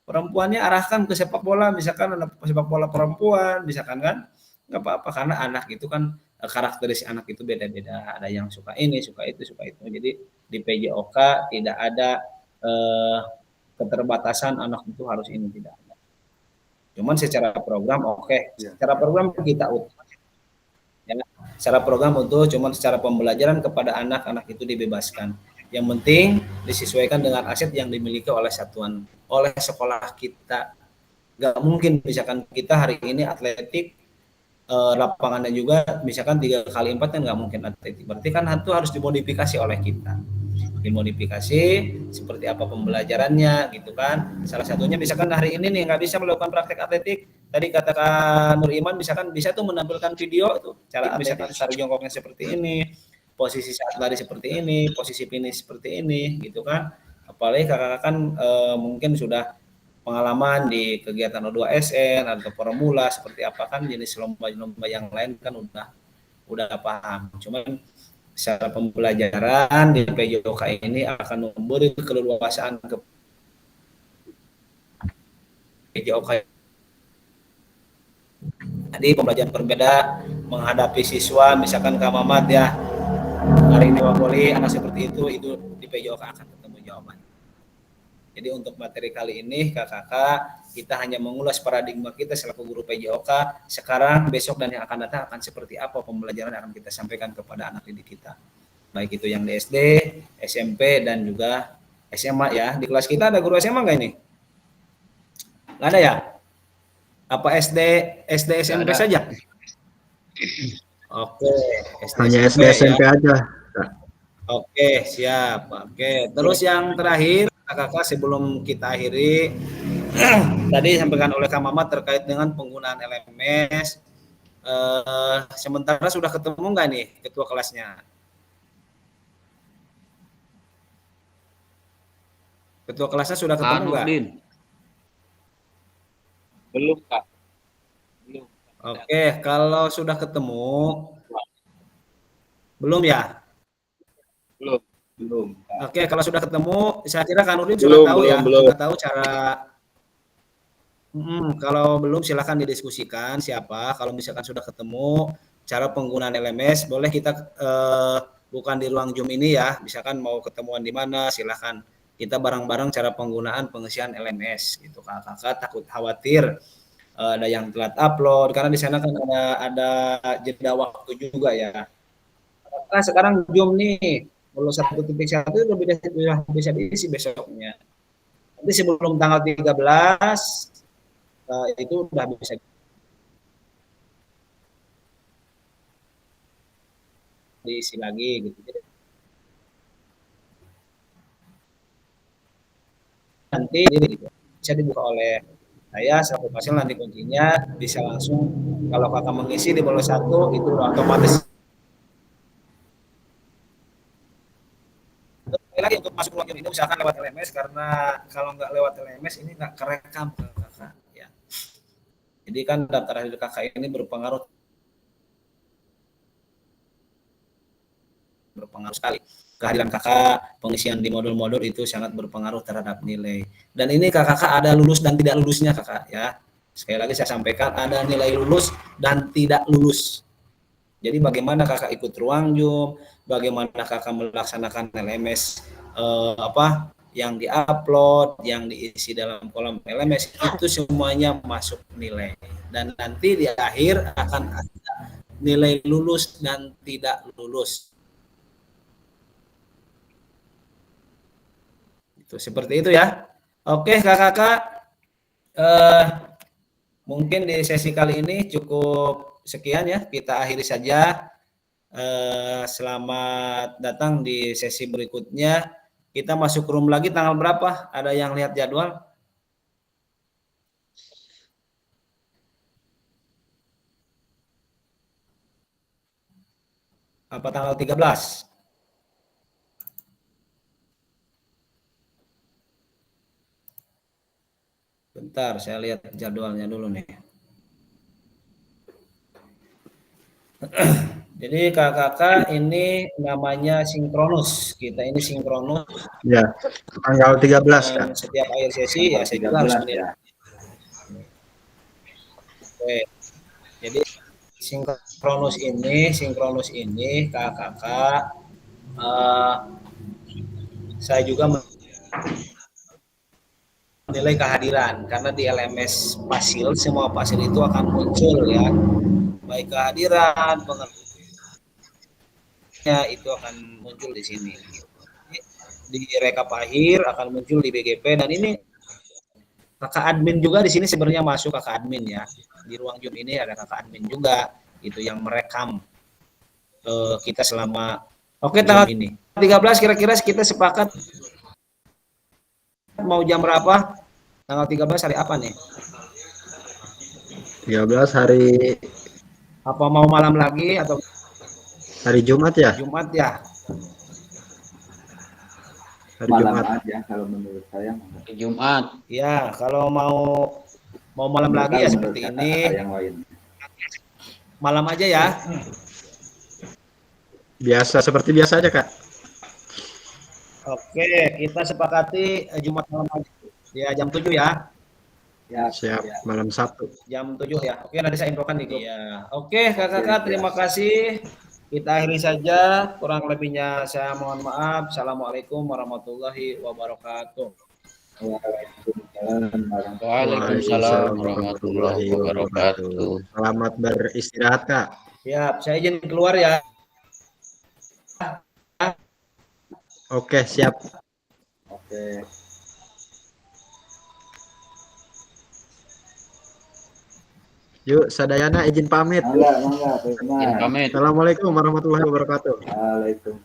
Perempuannya arahkan ke sepak bola, misalkan ada sepak bola perempuan, misalkan kan nggak apa-apa karena anak itu kan karakteristik anak itu beda-beda. Ada yang suka ini, suka itu, suka itu. Jadi di PJOK tidak ada keterbatasan anak itu harus ini, tidak ada. Cuman secara program secara program kita ya, secara program cuman secara pembelajaran kepada anak-anak itu dibebaskan. Yang penting disesuaikan dengan aset yang dimiliki oleh sekolah kita. Gak mungkin misalkan kita hari ini atletik lapangannya juga misalkan 3x4 kan nggak mungkin atletik. Berarti kan itu harus dimodifikasi oleh kita. Dimodifikasi seperti apa pembelajarannya gitu kan. Salah satunya misalkan hari ini nih nggak bisa melakukan praktek atletik, tadi katakan Nur Iman misalkan bisa tuh menampilkan video tuh cara misalkan cara jongkoknya seperti ini, posisi saat lari seperti ini, posisi finish seperti ini gitu kan. Apalagi kakak kan mungkin sudah pengalaman di kegiatan O2SN atau formula seperti apa kan jenis lomba-lomba yang lain kan udah paham. Cuman secara pembelajaran di PJOK ini akan memberi keleluasaan ke PJOK. Jadi pembelajaran berbeda menghadapi siswa, misalkan Kak Mamat ya, hari ini Wapoli, anak seperti itu di PJOK akan ketemu jawaban. Jadi untuk materi kali ini kakak kita hanya mengulas paradigma kita selaku guru PJOK sekarang, besok, dan yang akan datang akan seperti apa pembelajaran yang akan kita sampaikan kepada anak didik kita. Baik itu yang di SD, SMP, dan juga SMA ya. Di kelas kita ada guru SMA nggak ini? Nggak ada ya? Apa SD, SMP saja? Oke. Hanya SD, SMP ya. Aja. Oke, siap. Oke, terus yang terakhir kakak sebelum kita akhiri tadi disampaikan oleh Kak Mamat terkait dengan penggunaan LMS. Sementara sudah ketemu nggak nih ketua kelasnya? Ketua kelasnya sudah ketemu nggak? Belum, Kak. Belum. Oke, kalau sudah ketemu, belum ya? Belum. Oke, kalau sudah ketemu, saya kira Kak Nurdin sudah tahu ya, sudah tahu cara. Kalau belum silakan didiskusikan siapa. Kalau misalkan sudah ketemu cara penggunaan LMS, boleh kita bukan di ruang Zoom ini ya. Misalkan mau ketemuan di mana, silakan kita bareng-bareng cara penggunaan pengisian LMS gitu. Kakak takut khawatir ada yang telat upload karena di sana kan ada jeda waktu juga ya. Nah, sekarang Zoom nih kalau 1.1 udah bisa diisi besoknya. Nanti sebelum tanggal 13 itu udah bisa. diisi lagi gitu. Jadi nanti bisa dibuka oleh saya selaku pasien, nanti kuncinya bisa langsung kalau kakak mengisi di bawah 1 itu otomatis lagi untuk masuk ruang ini misalkan lewat LMS, karena kalau nggak lewat LMS ini nggak kerekam kakak ya. Jadi kan daftar hadir kakak ini berpengaruh sekali. Kehadiran kakak, pengisian di modul-modul itu sangat berpengaruh terhadap nilai. Dan ini kakak ada lulus dan tidak lulusnya kakak ya. Sekali lagi saya sampaikan ada nilai lulus dan tidak lulus. Jadi bagaimana kakak ikut ruang Zoom, bagaimana kakak melaksanakan LMS yang diupload, yang diisi dalam kolom LMS itu semuanya masuk nilai. Dan nanti di akhir akan ada nilai lulus dan tidak lulus. Itu seperti itu ya. Oke kakak-kakak, mungkin di sesi kali ini cukup sekian ya. Kita akhiri saja. Selamat datang di sesi berikutnya. Kita masuk room lagi tanggal berapa? Ada yang lihat jadwal? Apa tanggal 13? Bentar, saya lihat jadwalnya dulu nih. Jadi kakak-kakak ini namanya sinkronus. Kita ini sinkronus. Ya, tanggal 13 kan. Setiap akhir sesi ya saya juga harus menilai. Oke. Jadi sinkronus ini kakak-kakak saya juga menilai kehadiran karena di LMS Pasil semua Pasil itu akan muncul ya, baik kehadiran pengertiannya itu akan muncul di sini. Di rekap akhir akan muncul di BGP dan ini kakak admin juga di sini sebenarnya masuk kakak admin ya. Di ruang Zoom ini ada kakak admin juga itu yang merekam kita selama tanggal ini. 13 kira-kira kita sepakat mau jam berapa? Tanggal 13 hari apa nih? 13 hari apa mau malam lagi atau hari Jumat ya? Jumat ya? Hari Malam Jumat aja kalau menurut saya. Jumat. Ya, kalau mau malam lagi ya seperti ini. Yang lain. Malam aja ya. Biasa seperti biasa aja, Kak. Oke, kita sepakati Jumat malam aja. Ya, jam 7 ya. Ya, Siap, ya. malam 1. Jam 7 ya. Oke, nanti saya infokan nih. Ya. Oke, kakak-kakak terima kasih. Kita akhiri saja. Kurang lebihnya saya mohon maaf. Assalamualaikum warahmatullahi wabarakatuh. Waalaikumsalam warahmatullahi wabarakatuh. Selamat beristirahat, Kak. Siap, saya izin keluar ya. Oke, siap. Oke. Yuk, Sadayana izin pamit. Mangga, terima. Pamit. Assalamualaikum warahmatullahi wabarakatuh. Waalaikumsalam.